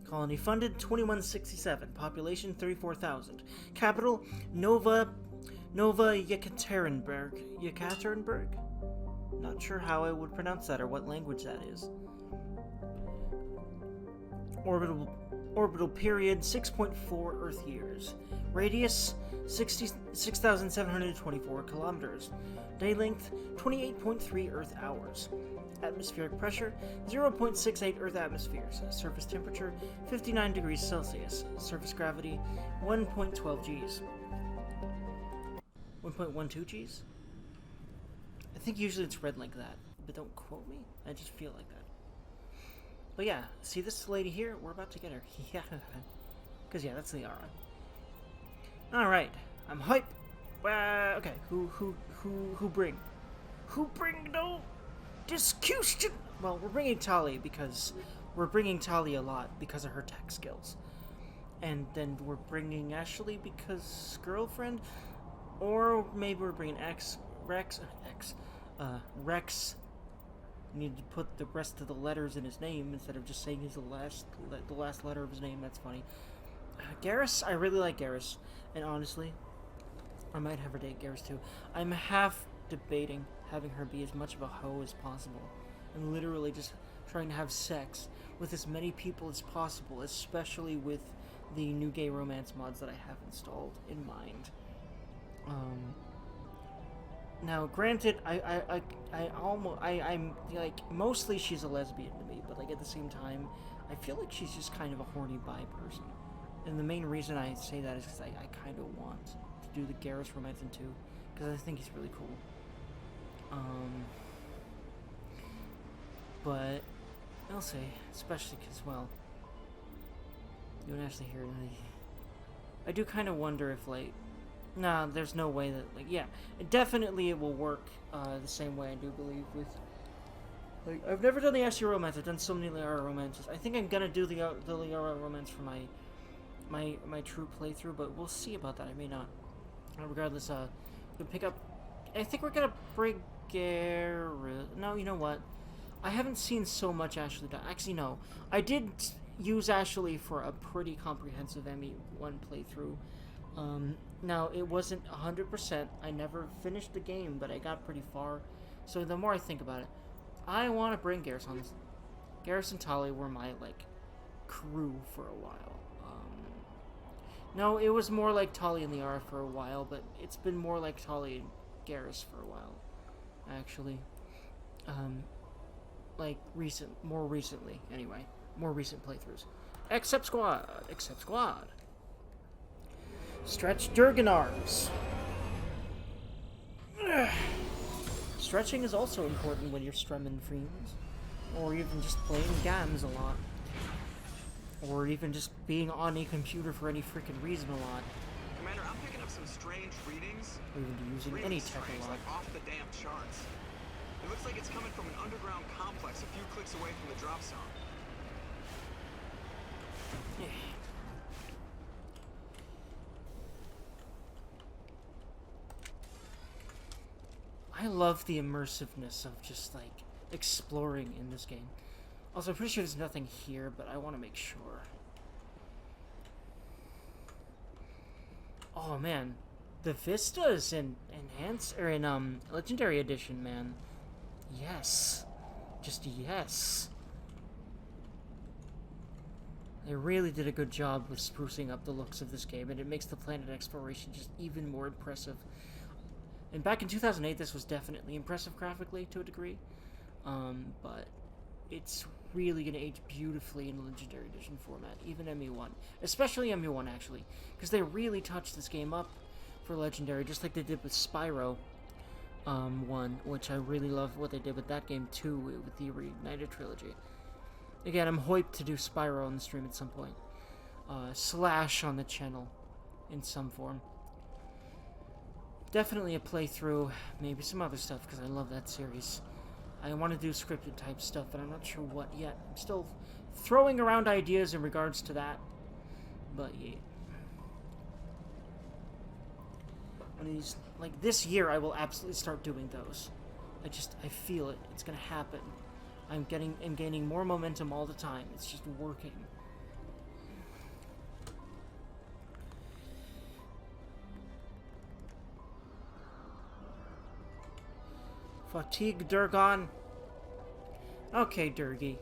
Colony funded 2167, population 34,000. Capital Nova Yekaterinburg. Yekaterinburg? Not sure how I would pronounce that or what language that is. Orbital period 6.4 Earth years. Radius 6,724 kilometers. Day length 28.3 Earth hours. Atmospheric pressure 0.68 Earth atmospheres. Surface temperature 59 degrees Celsius. Surface gravity 1.12 Gs. 1.12 Gs? I think usually it's read like that, but don't quote me. I just feel like that. But yeah, see this lady here? We're about to get her. Yeah. Because yeah, that's Liara. Alright. I'm hype. Okay, who bring? Who bring no discussion? Well, we're bringing Tali because we're bringing Tali a lot because of her tech skills. And then we're bringing Ashley because girlfriend, or maybe we're bringing Rex. Need to put the rest of the letters in his name instead of just saying the last letter of his name. That's funny. Garrus, I really like Garrus, and honestly, I might have her date Garrus too. I'm half debating having her be as much of a hoe as possible, and literally just trying to have sex with as many people as possible, especially with the new gay romance mods that I have installed in mind. Now, granted, I'm like, mostly she's a lesbian to me, but like at the same time, I feel like she's just kind of a horny bi person. And the main reason I say that is because I kind of want to do the Garrus romance too, because I think he's really cool. But I'll say, especially because, well, you and Ashley here, I do kind of wonder if, like, nah, there's no way that, like, yeah, definitely it will work the same way I do believe with, like, I've never done the Ashley romance. I've done so many Liara romances. I think I'm gonna do the Liara romance for my true playthrough, but we'll see about that. I may not. Regardless, we'll pick up. I think we're gonna bring Garrus. No, you know what? I haven't seen so much Ashley. Actually, no. I did use Ashley for a pretty comprehensive ME1 playthrough. Now, it wasn't 100%. I never finished the game, but I got pretty far. So the more I think about it, I want to bring Garrus on this. Garrus and Tali were my, like, crew for a while. No, it was more like Tali and Liara for a while, but it's been more like Tali and Garrus for a while, actually. Like, more recently, anyway. More recent playthroughs. Except squad. Stretch Durganars. Stretching is also important when you're stremming frames. Or even just playing games a lot. Or even just being on a computer for any freaking reason a lot. Commander, I'm picking up some strange readings. Or even using Really any tech strange, a lot. like off the damn charts. It looks like it's coming from an underground complex a few clicks away from the drop zone. Yeah. I love the immersiveness of just like exploring in this game. Also, I'm pretty sure there's nothing here, but I want to make sure. Oh man, the vistas in Legendary Edition, man. Yes, just yes. They really did a good job with sprucing up the looks of this game, and it makes the planet exploration just even more impressive. And back in 2008, this was definitely impressive graphically to a degree, but it's really going to age beautifully in the Legendary Edition format, even ME1. Especially ME1, actually, because they really touched this game up for Legendary, just like they did with Spyro 1, which I really love what they did with that game, too, with the Reignited trilogy. Again, I'm hyped to do Spyro on the stream at some point. Slash on the channel, in some form. Definitely a playthrough, maybe some other stuff, because I love that series. I want to do scripted type stuff, but I'm not sure what yet. I'm still throwing around ideas in regards to that. But yeah. One of these, like this year, I will absolutely start doing those. I feel it. It's gonna happen. I'm gaining more momentum all the time. It's just working. Fatigue Durgon. Okay, Durgy.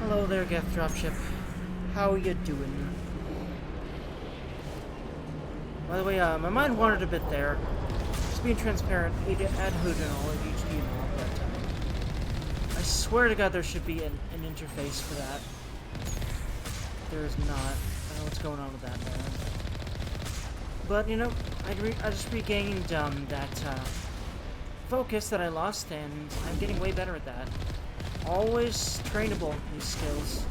Hello there, Geth Dropship. How you doing? By the way, my mind wandered a bit there. Just being transparent, ad hood and all, HD and all, but I swear to God there should be an interface for that. There is not. I don't know what's going on with that, man. But, you know, I just regained that focus that I lost, and I'm getting way better at that. Always trainable, these skills.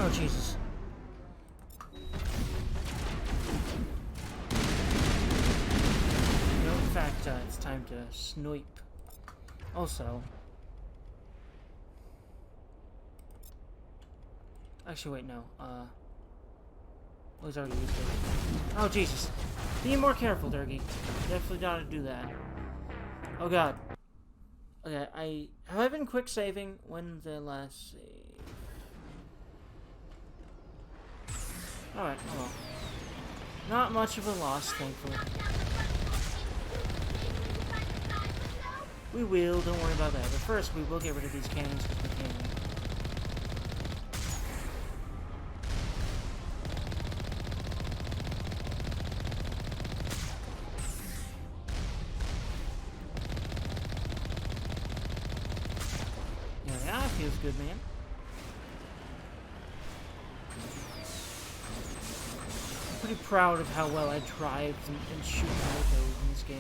Oh, Jesus. No, in fact, it's time to snipe. Also... Actually, wait, no. Was already used it. Oh, Jesus. Be more careful, Durgy. Definitely gotta do that. Oh, God. Okay, have I been quick saving? When's the last save? Alright, oh well. Not much of a loss, thankfully. We will, don't worry about that. But first, we will get rid of these cannons because we can. Yeah, that feels good, man. Pretty proud of how well I drive and shoot motos in this game.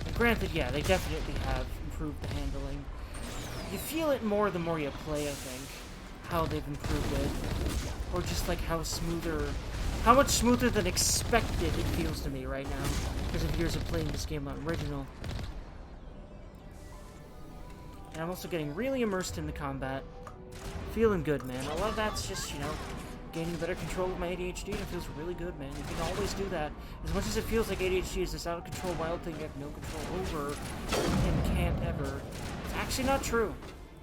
And granted, yeah, they definitely have improved the handling. You feel it more the more you play, I think, how they've improved it. Or just like how much smoother than expected it feels to me right now, because of years of playing this game on original. And I'm also getting really immersed in the combat. Feeling good, man. A lot of that's just, you know, gaining better control of my ADHD, and it feels really good, man. You can always do that. As much as it feels like ADHD is this out-of-control wild thing you have no control over and can't ever, it's actually not true.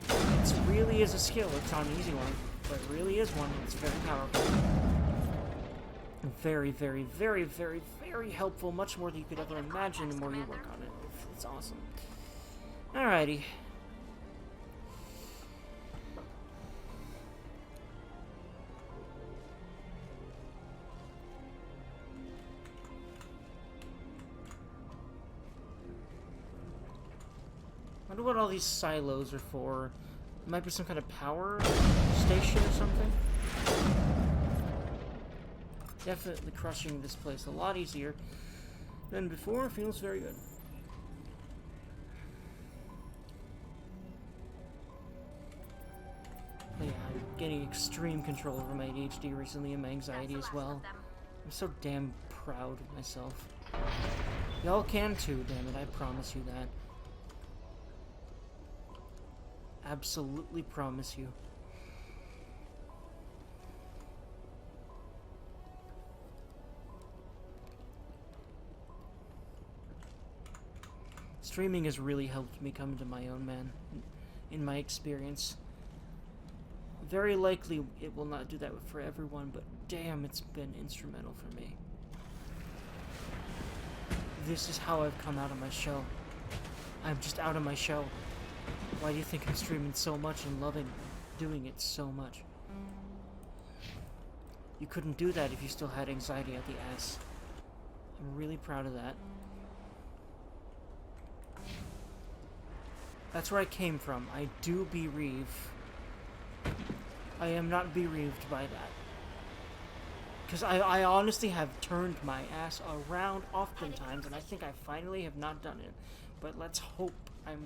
It really is a skill. It's not an easy one, but it really is one, and it's very powerful. Very, very, very, very, very helpful. Much more than you could ever imagine the more you work on it. It's awesome. Alrighty. I wonder what all these silos are for. It might be some kind of power station or something. Definitely crushing this place a lot easier than before. Feels very good. But yeah, I'm getting extreme control over my ADHD recently and my anxiety as well. I'm so damn proud of myself. Y'all can too, damn it, I promise you that. Absolutely promise you. Streaming has really helped me come into my own, man, in my experience. Very likely it will not do that for everyone, but damn, it's been instrumental for me. This is how I've come out of my shell. I'm just out of my shell. Why do you think I'm streaming so much and loving doing it so much? You couldn't do that if you still had anxiety at the ass. I'm really proud of that. That's where I came from. I do bereave. I am not bereaved by that. Because I honestly have turned my ass around oftentimes, and I think I finally have not done it. But let's hope I'm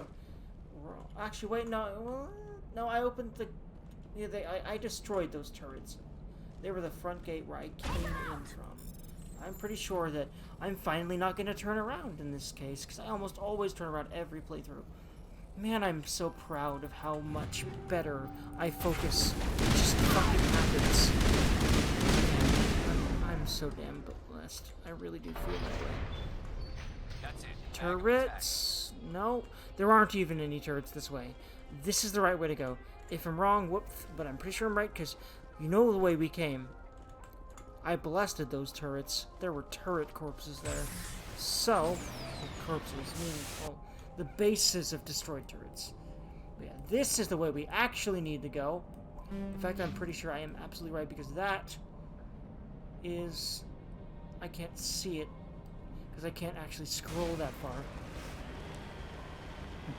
wrong. Actually, wait, no. No, I opened the... Yeah, I destroyed those turrets. They were the front gate where I came in from. I'm pretty sure that I'm finally not going to turn around in this case, because I almost always turn around every playthrough. Man, I'm so proud of how much better I focus. It just fucking happens. I'm so damn blessed. I really do feel that way. That's it. Turrets? No, there aren't even any turrets this way. This is the right way to go. If I'm wrong, whoops, but I'm pretty sure I'm right, because you know the way we came. I blasted those turrets. There were turret corpses there. So, corpses, meaning, well, the bases of destroyed turrets. But yeah, this is the way we actually need to go. In fact, I'm pretty sure I am absolutely right, because that is... I can't see it, because I can't actually scroll that far.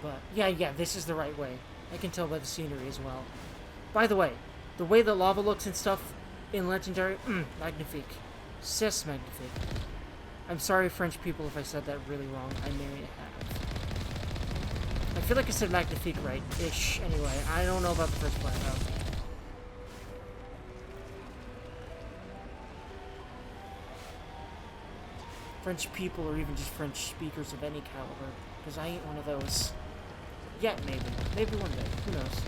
But, yeah, this is the right way. I can tell by the scenery as well. By the way, the way the lava looks and stuff in Legendary, magnifique. C'est magnifique. I'm sorry, French people, if I said that really wrong. I may have. I feel like I said magnifique right-ish, anyway. I don't know about the first part, though. French people or even just French speakers of any caliber, because I ain't one of those. Yet, maybe. Maybe one day. Who knows?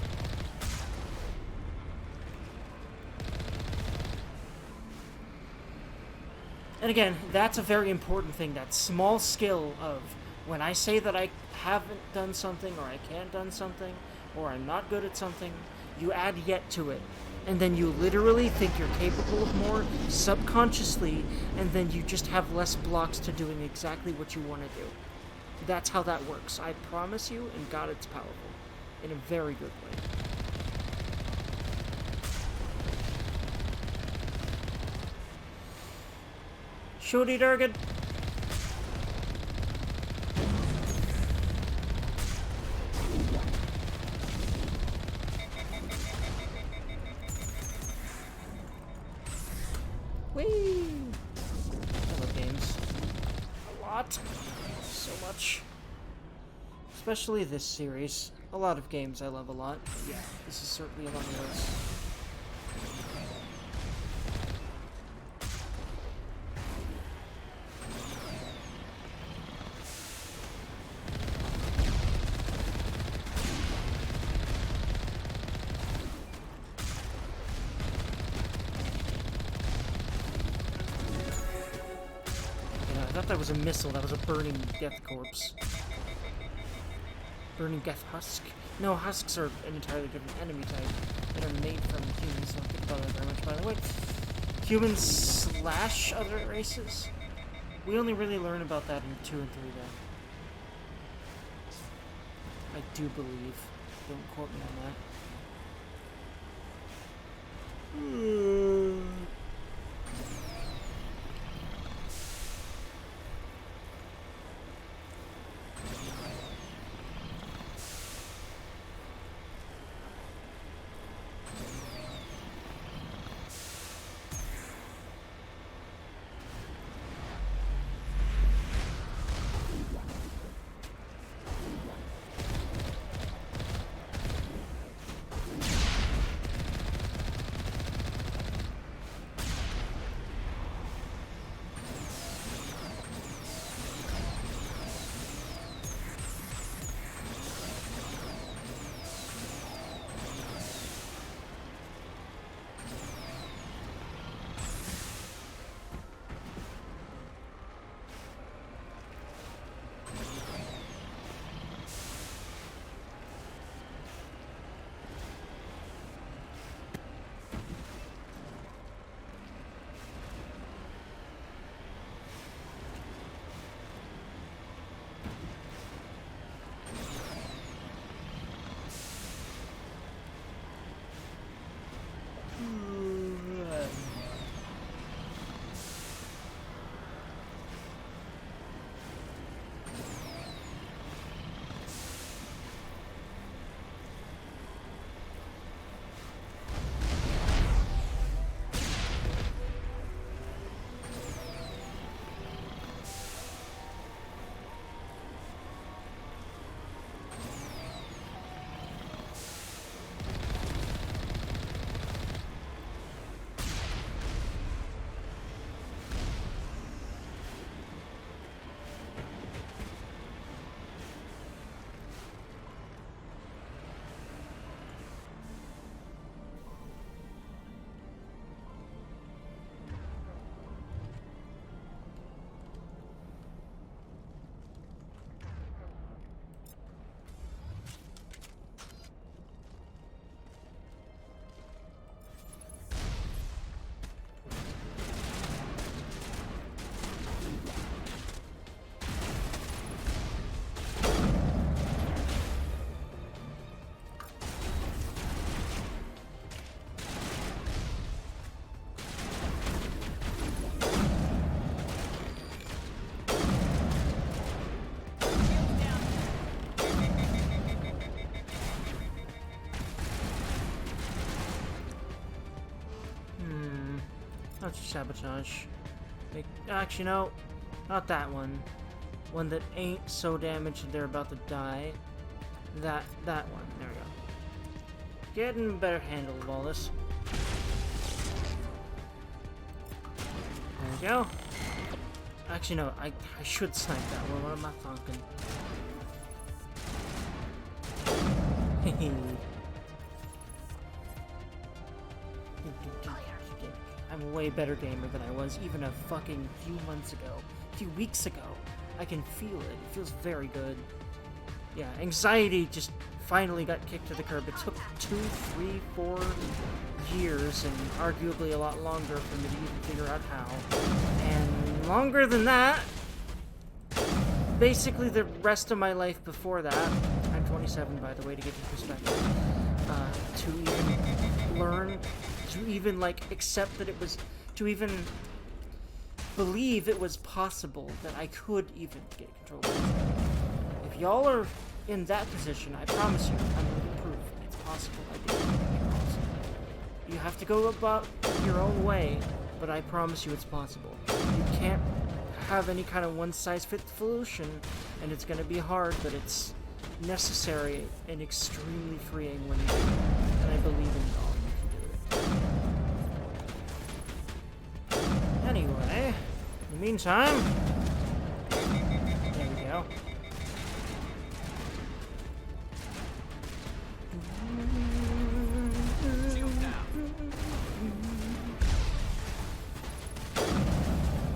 And again, that's a very important thing, that small skill of when I say that I haven't done something, or I can't done something, or I'm not good at something, you add yet to it. And then you literally think you're capable of more subconsciously, and then you just have less blocks to doing exactly what you want to do. That's how that works. I promise you, and God, it's powerful. In a very good way. Shooty Durgan! Whee! I love games. A lot. So much. Especially this series. A lot of games I love a lot. Yeah, this is certainly among those. I thought that was a missile. That was a burning death corpse. Burning death husk? No, husks are an entirely different enemy type. That are made from humans. Don't think about that very much, by the way. Humans slash other races? We only really learn about that in 2 and 3, though. I do believe. Don't quote me on that. Not sabotage. Actually, no. Not that one. One that ain't so damaged that they're about to die. That one. There we go. Getting a better handle of all this. There we go. Actually, no, I should snipe that one. What am I thinking? I'm a way better gamer than I was even a fucking few months ago. A few weeks ago. I can feel it. It feels very good. Yeah, anxiety just finally got kicked to the curb. It took 2, 3, 4 years, and arguably a lot longer for me to even figure out how. And longer than that, basically the rest of my life before that, I'm 27 by the way, to give you perspective, to even learn, to even like accept that it was, to even believe it was possible that I could even get control of it. If y'all are in that position, I promise you, I'm living proof. It's possible. I did it. You have to go about your own way, but I promise you it's possible. You can't have any kind of one-size-fits solution, and it's going to be hard, but it's necessary and extremely freeing when you do it. And I believe in y'all. Anyway, in the meantime, there we go.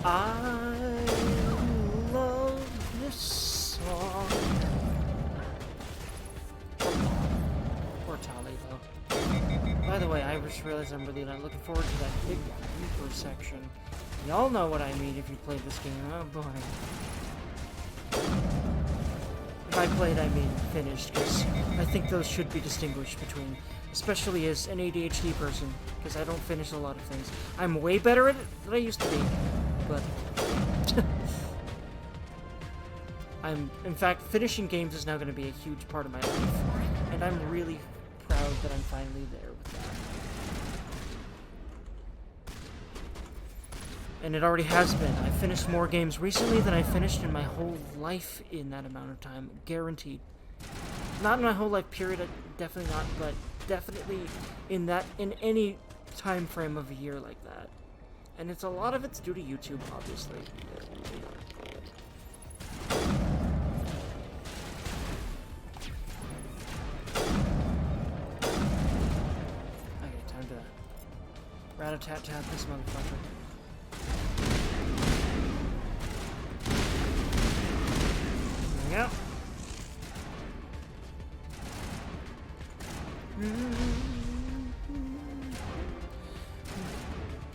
I love this song. Poor Tali, though. By the way, I just realized I'm really not looking forward to that big Reaper section. Y'all know what I mean if you played this game. Oh boy. By played, I mean finished, because I think those should be distinguished between, especially as an ADHD person, because I don't finish a lot of things. I'm way better at it than I used to be, but in fact, finishing games is now going to be a huge part of my life, and I'm really proud that I'm finally there with that. And it already has been. I finished more games recently than I finished in my whole life in that amount of time. Guaranteed. Not in my whole life period, definitely not, but definitely in any time frame of a year like that. And a lot of it's due to YouTube, obviously. Okay, time to rat-a-tat-tat this motherfucker. There we go.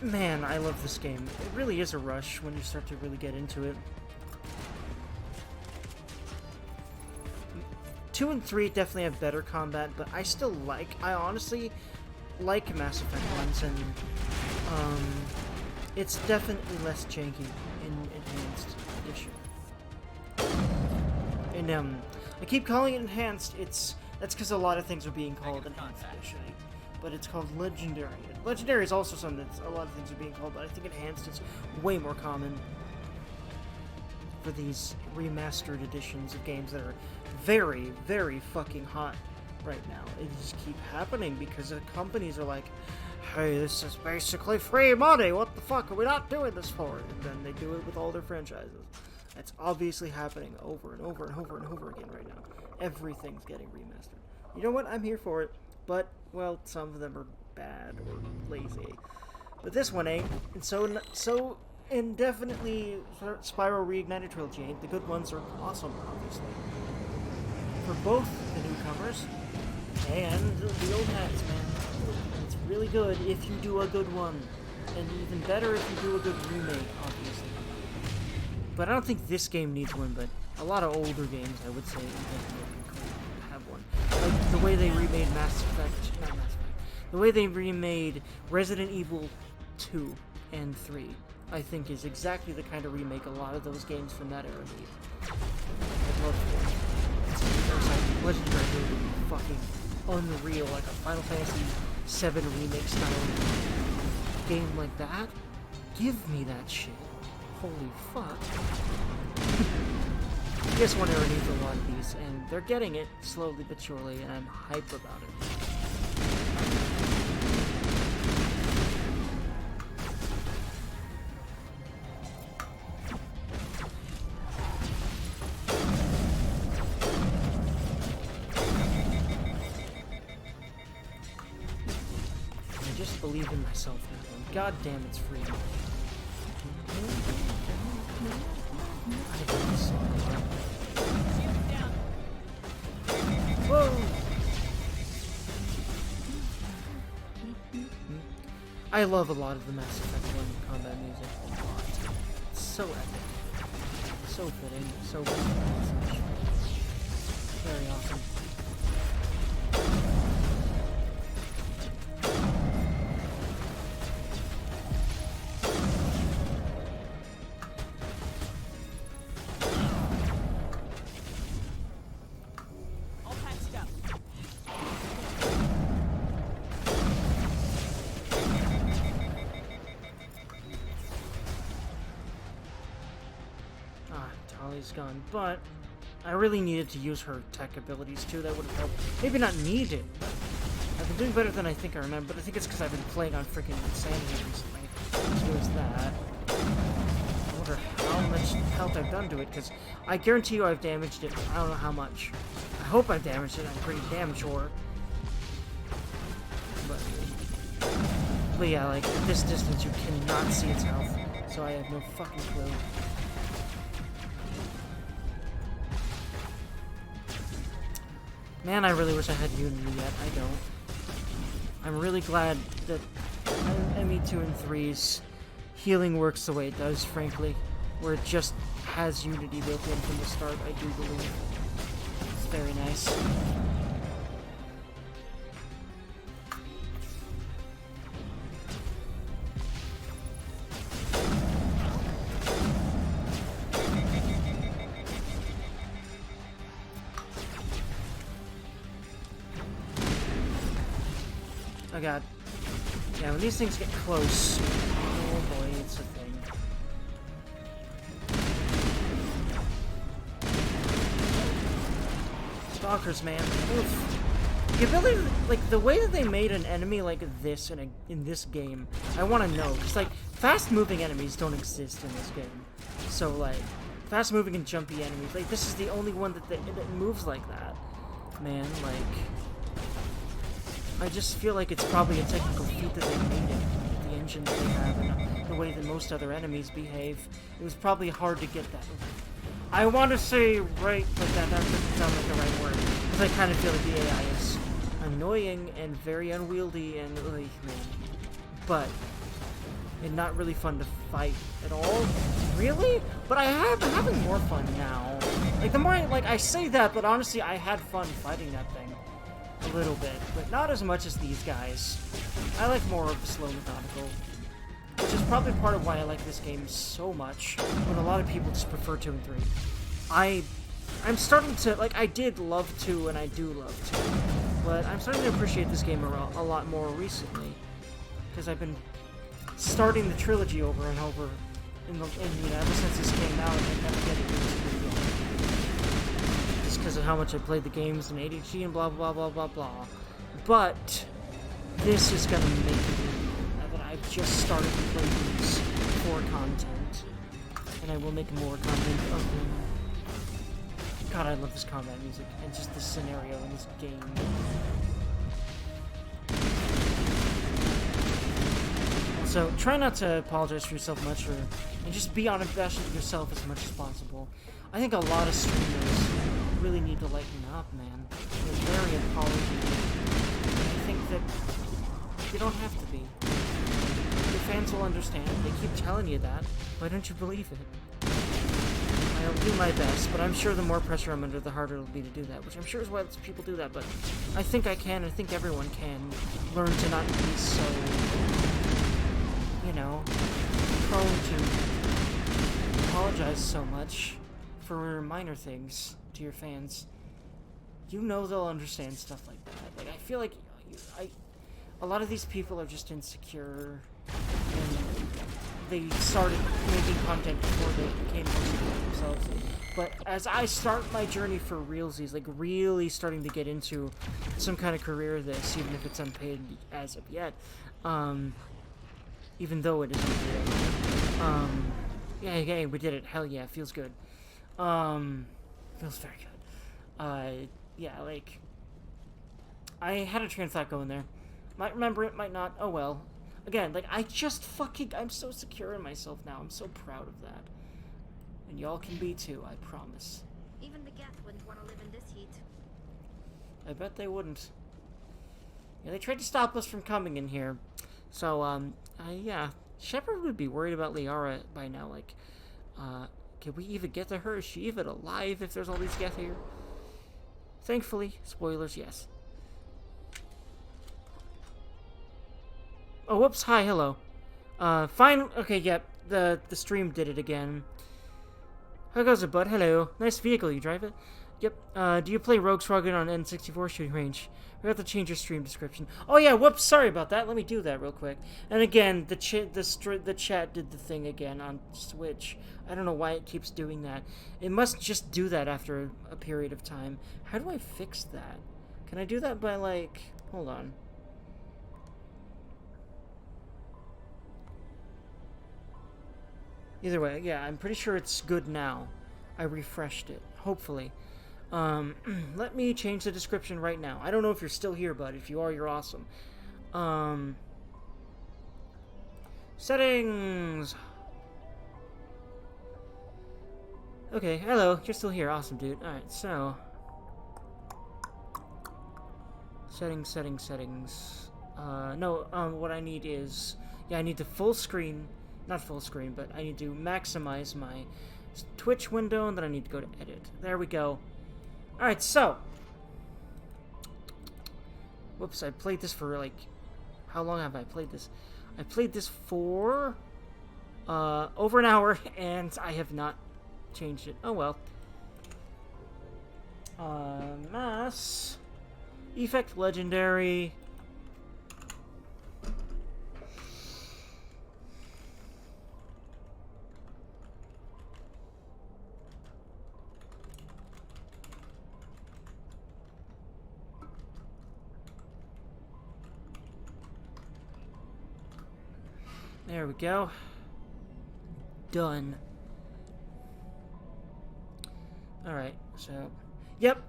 Man, I love this game. It really is a rush when you start to really get into it. 2 and 3 definitely have better combat, but I honestly like Mass Effect ones, and it's definitely less janky in Enhanced Edition. And I keep calling it Enhanced. That's because a lot of things are being called Enhanced Edition, but it's called Legendary. Legendary is also something that a lot of things are being called, but I think Enhanced is way more common for these remastered editions of games that are very, very fucking hot right now. It just keep happening because the companies are like, hey, this is basically free money, what the fuck are we not doing this for? And then they do it with all their franchises. That's obviously happening over and over and over and over again right now. Everything's getting remastered. You know what? I'm here for it, but, well, some of them are bad or lazy. But this one ain't, and so indefinitely Spyro Reignited Trilogy ain't. The good ones are awesome, obviously. For both the newcomers and the old hats, man. It's really good if you do a good one. And even better if you do a good remake, obviously. But I don't think this game needs one, but a lot of older games, I would say, have one. Like the way they remade the way they remade Resident Evil 2 and 3, I think is exactly the kind of remake a lot of those games from that era need. I'd love for it. Legendary would be fucking unreal, like a Final Fantasy VII remake style game like that. Give me that shit. Holy fuck. PS1 era needs a lot of these, and they're getting it slowly but surely, and I'm hype about it. just believe in myself now. And god damn, it's free. I hate this song a lot. Whoa! I love a lot of the Mass Effect 1 combat music. It's so epic. So fitting. So good. Very awesome. Gone, but I really needed to use her tech abilities too. That would have helped. Maybe not needed, but I've been doing better than I think I remember. But I think it's because I've been playing on freaking Insanity recently. So there's that. I wonder how much health I've done to it, because I guarantee you I've damaged it. I don't know how much. I hope I've damaged it. I'm pretty damn sure. But yeah, like at this distance, you cannot see its health, so I have no fucking clue. Man, I really wish I had Unity yet. I don't. I'm really glad that ME2 and 3's healing works the way it does, frankly. Where it just has Unity built in from the start, I do believe. It's very nice. Oh god. Yeah, when these things get close, oh boy, it's a thing. Stalkers, man. Oof. The ability, like, the way that they made an enemy like this in this game, I want to know. Because, like, fast-moving enemies don't exist in this game. So, like, fast-moving and jumpy enemies, like, this is the only one that moves like that. Man, like... I just feel like it's probably a technical feat that they made it, the engine that they have, and the way that most other enemies behave. It was probably hard to get that. I want to say right, but that doesn't sound like the right word, because I kind of feel like the AI is annoying and very unwieldy and, man, but and not really fun to fight at all. Really? But I'm having more fun now. Like, the more I say that, but honestly, I had fun fighting that thing. A little bit, but not as much as these guys. I like more of the slow methodical, which is probably part of why I like this game so much, when a lot of people just prefer 2 and 3. I'm starting to, like, I did love 2 and I do love 2, but I'm starting to appreciate this game a lot more recently, because I've been starting the trilogy over and over, ever since this came out, and never getting into it again. Because of how much I played the games and ADHD and blah blah blah blah blah. But this is gonna make me that I've just started to play these for content, and I will make more content of them. God, I love this combat music and just this scenario in this game. So try not to apologize for yourself much, and just be unabashed with yourself as much as possible. I think a lot of streamers really need to lighten up, man. They're very apologetic. I think that you don't have to be. Your fans will understand. They keep telling you that. Why don't you believe it? I'll do my best, but I'm sure the more pressure I'm under, the harder it'll be to do that, which I'm sure is why people do that, but I think I can, I think everyone can learn to not be so, you know, prone to apologize so much for minor things to your fans. You know they'll understand stuff like that. Like, I feel like a lot of these people are just insecure, and they started making content before they became more secure themselves. But as I start my journey for realsies, like really starting to get into some kind of career this, even if it's unpaid as of yet, even though it isn't real. Yeah, we did it. Hell yeah, feels good. Feels very good. Yeah, like, I had a train of thought going there. Might remember it, might not. Oh well. Again, like, I'm so secure in myself now. I'm so proud of that. And y'all can be too, I promise. Even the Geth wouldn't want to live in this heat. I bet they wouldn't. Yeah, they tried to stop us from coming in here. So, yeah. Shepard would be worried about Liara by now. Like, can we even get to her? Is she even alive if there's all these Geth here? Thankfully, spoilers, yes. Oh, whoops. Hi, hello. Fine. Okay, yep. The stream did it again. How goes it, bud? Hello. Nice vehicle. You drive it? Yep. Do you play Rogue's Rugged on N64 shooting range? We have to change your stream description. Oh yeah, whoops, sorry about that. Let me do that real quick. And again, the chat did the thing again on Switch. I don't know why it keeps doing that. It must just do that after a period of time. How do I fix that? Can I do that by, like... Hold on. Either way, yeah, I'm pretty sure it's good now. I refreshed it. Hopefully. Let me change the description right now. I don't know if you're still here, but if you are, you're awesome. Settings! Okay, hello, you're still here. Awesome, dude. Alright, so... Settings. What I need is... Yeah, I need the full screen... Not full screen, but I need to maximize my Twitch window, and then I need to go to edit. There we go. Alright, so. Whoops, I played this for, like... How long have I played this? I played this for... over an hour, and I have not changed it. Oh, well. Mass. Effect Legendary. There we go. Done. Alright, so... Yep!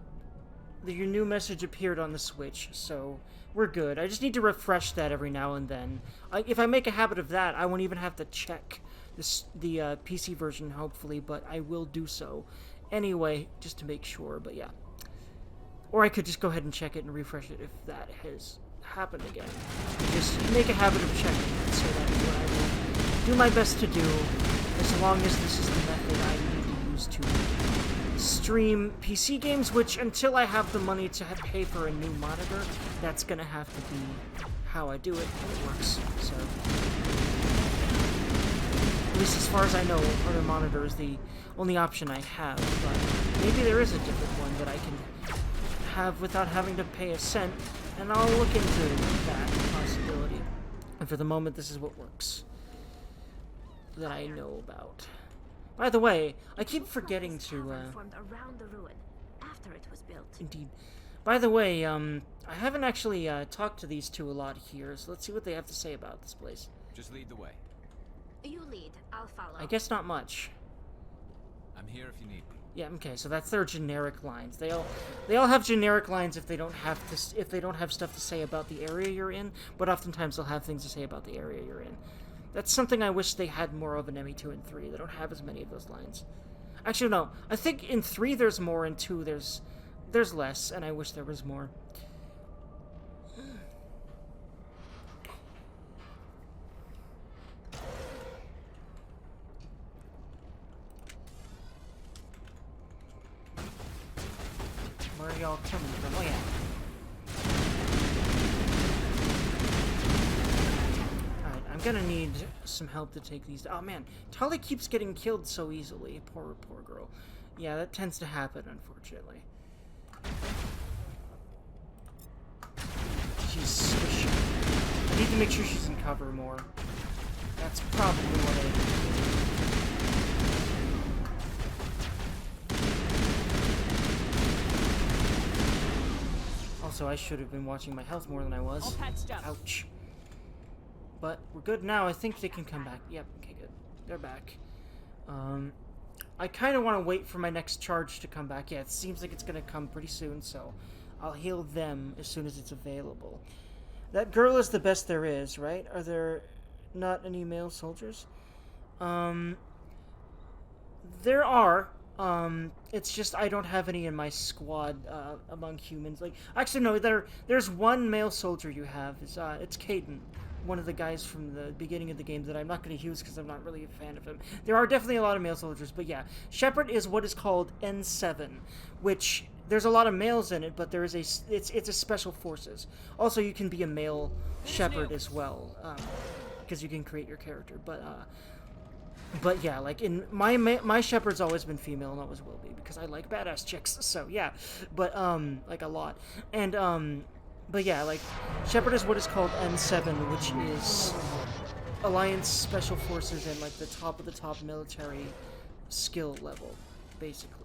Your new message appeared on the Switch, so we're good. I just need to refresh that every now and then. If I make a habit of that, I won't even have to check the PC version, hopefully, but I will do so anyway, just to make sure, but yeah. Or I could just go ahead and check it and refresh it if that has happened again. Just make a habit of checking it so that I will do my best to do, as long as this is the method I need to use to stream PC games, which until I have the money to pay for a new monitor, that's gonna have to be how I do it, and it works, so. At least as far as I know, other monitor is the only option I have, but maybe there is a different one that I can have without having to pay a cent, and I'll look into that possibility. And for the moment, this is what works. That I know about. By the way, I keep forgetting to, formed around the ruin after it was built. Indeed. By the way, I haven't actually talked to these two a lot here, so let's see what they have to say about this place. Just lead the way. You lead, I'll follow. I guess not much. I'm here if you need me. Yeah, okay, so that's their generic lines. They all have generic lines if they don't have stuff to say about the area you're in, but oftentimes they'll have things to say about the area you're in. That's something I wish they had more of in ME2 and 3. They don't have as many of those lines. Actually, no. I think in 3 there's more, in 2 there's less, and I wish there was more. Where are y'all coming from? Oh, yeah. Alright, I'm gonna need some help to take these... Oh, man. Tali keeps getting killed so easily. Poor girl. Yeah, that tends to happen, unfortunately. She's squishy. I need to make sure she's in cover more. That's probably what I do. Also, I should have been watching my health more than I was. All patched up. Ouch. But we're good now. I think they can come back. Yep, okay, good. They're back. I kind of want to wait for my next charge to come back. Yeah, it seems like it's going to come pretty soon, so I'll heal them as soon as it's available. That girl is the best there is, right? Are there not any male soldiers? There are. It's just I don't have any in my squad among humans. Like, actually, no. There's one male soldier you have. It's Caden, one of the guys from the beginning of the game that I'm not going to use because I'm not really a fan of him. There are definitely a lot of male soldiers, but yeah, Shepard is what is called N7, which there's a lot of males in it, but there is it's a special forces. Also, you can be a male Shepard as well, because you can create your character, But yeah, like in my Shepard's always been female and always will be because I like badass chicks. So yeah, but like a lot, and but yeah, like Shepard is what is called N7, which is Alliance Special Forces and like the top of the top military skill level, basically.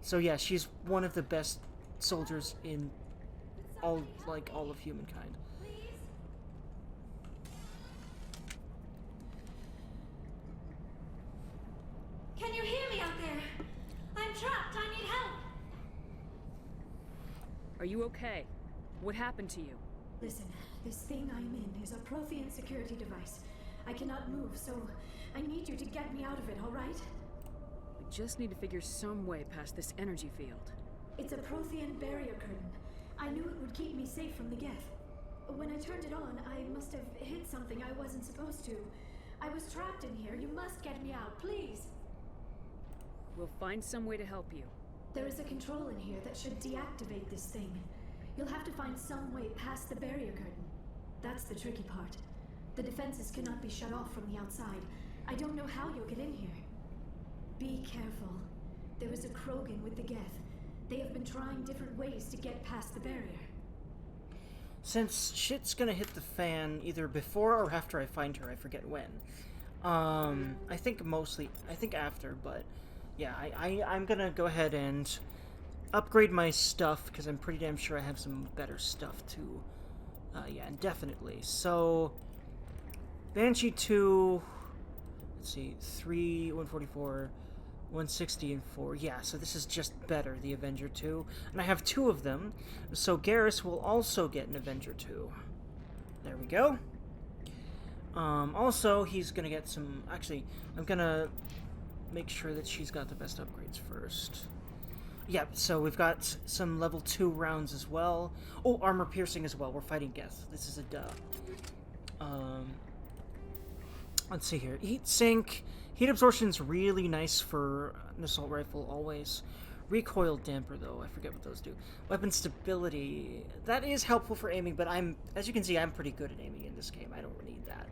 So yeah, she's one of the best soldiers in all of humankind. Can you hear me out there? I'm trapped. I need help. Are you okay? What happened to you? Listen, this thing I'm in is a Prothean security device. I cannot move, so I need you to get me out of it, all right? We just need to figure some way past this energy field. It's a Prothean barrier curtain. I knew it would keep me safe from the Geth. When I turned it on, I must have hit something I wasn't supposed to. I was trapped in here. You must get me out, please. We'll find some way to help you. There is a control in here that should deactivate this thing. You'll have to find some way past the barrier curtain. That's the tricky part. The defenses cannot be shut off from the outside. I don't know how you'll get in here. Be careful. There is a Krogan with the Geth. They have been trying different ways to get past the barrier. Since shit's gonna hit the fan either before or after I find her, I forget when. I think after, but yeah, I'm gonna go ahead and upgrade my stuff because I'm pretty damn sure I have some better stuff too. Yeah, definitely. So, Banshee 2, let's see, 3, 144, 160, and 4. Yeah, so this is just better, the Avenger 2. And I have 2 of them, so Garrus will also get an Avenger 2. There we go. Also, he's gonna get some... Actually, I'm gonna make sure that she's got the best upgrades first. Yeah, so we've got some level 2 rounds as well. Oh, armor piercing as well. We're fighting Geth. This is a duh. Let's see here. Heat sink. Heat absorption's really nice for an assault rifle, always. Recoil damper, though. I forget what those do. Weapon stability. That is helpful for aiming, but as you can see, I'm pretty good at aiming in this game. I don't need that.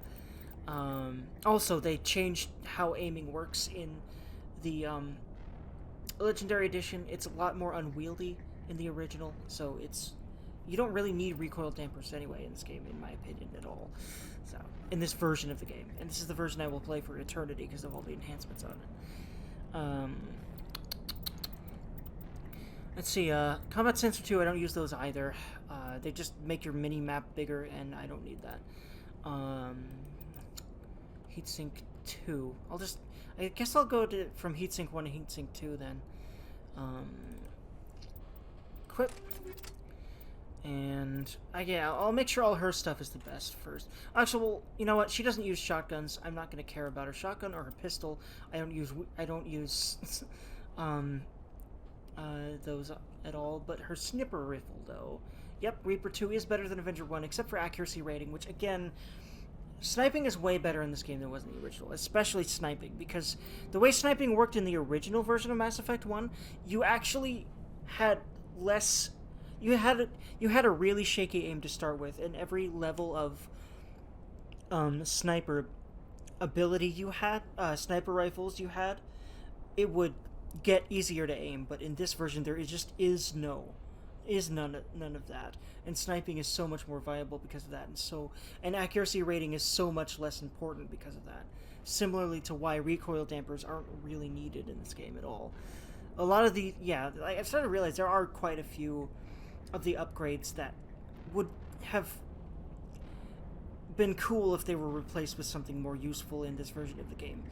Also, they changed how aiming works in the Legendary Edition. It's a lot more unwieldy in the original, so you don't really need recoil dampers anyway in this game, in my opinion, at all. So, in this version of the game. And this is the version I will play for eternity because of all the enhancements on it. Let's see, Combat Sensor 2, I don't use those either. They just make your mini-map bigger, and I don't need that. Heatsink 2. I guess I'll go from Heatsink 1 to Heatsink 2 then. Equip. And, yeah, I'll make sure all her stuff is the best first. Actually, well, you know what? She doesn't use shotguns. I'm not going to care about her shotgun or her pistol. I don't use those at all. But her sniper rifle, though. Yep, Reaper 2 is better than Avenger 1, except for accuracy rating, which, again, sniping is way better in this game than it was in the original, especially sniping, because the way sniping worked in the original version of Mass Effect 1, you actually had less... You had a really shaky aim to start with, and every level of sniper ability you had, sniper rifles you had, it would get easier to aim. But in this version, there is none of that, and sniping is so much more viable because of that, and accuracy rating is so much less important because of that. Similarly to why recoil dampers aren't really needed in this game at all. A lot of I've started to realize there are quite a few of the upgrades that would have been cool if they were replaced with something more useful in this version of the game.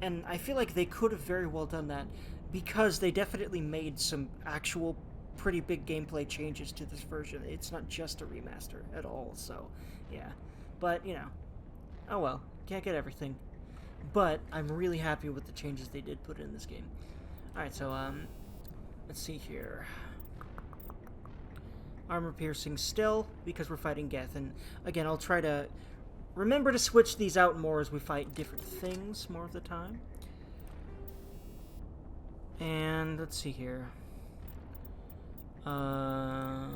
And I feel like they could have very well done that, because they definitely made some actual pretty big gameplay changes to this version. It's not just a remaster at all, so yeah. But, you know, oh well, can't get everything. But I'm really happy with the changes they did put in this game. Alright, so, let's see here. Armor piercing still, because we're fighting Geth, and again, I'll try to remember to switch these out more as we fight different things more of the time. And let's see here. I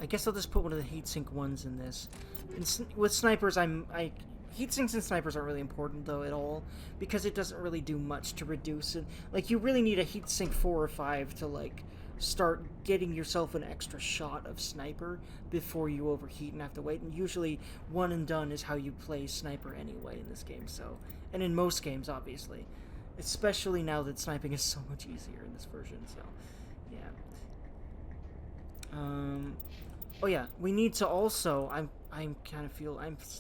guess I'll just put one of the heatsink ones in this. And with snipers, heatsinks and snipers aren't really important though at all, because it doesn't really do much to reduce it. Like, you really need a heatsink 4 or 5 to like start getting yourself an extra shot of sniper before you overheat and have to wait. And usually one and done is how you play sniper anyway in this game. So, and in most games, obviously, especially now that sniping is so much easier in this version. So, yeah. Oh yeah, we need to also. I'm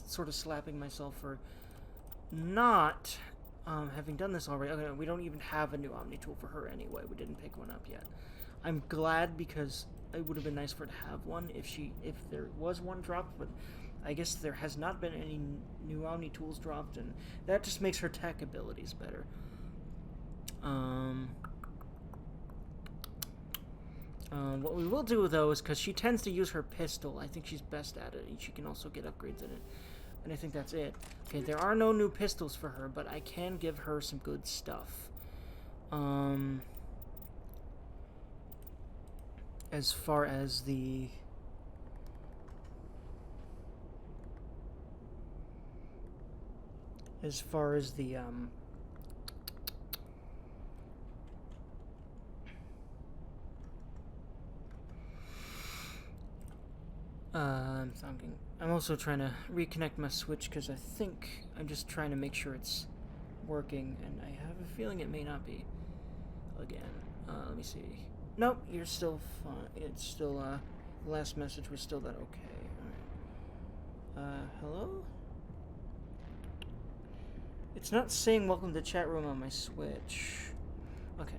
sort of slapping myself for not having done this already. Okay, we don't even have a new Omni tool for her anyway. We didn't pick one up yet. I'm glad, because it would have been nice for her to have one if there was one dropped, but I guess there has not been any new Omni tools dropped, and that just makes her tech abilities better. What we will do, though, is because she tends to use her pistol, I think she's best at it, and she can also get upgrades in it. And I think that's it. Okay, there are no new pistols for her, but I can give her some good stuff. As far as the... I'm also trying to reconnect my Switch because I think I'm just trying to make sure it's working, and I have a feeling it may not be. Again, let me see. Nope, you're still fine. It's still, the last message was still that okay. Alright. Hello? It's not saying welcome to chat room on my Switch. Okay,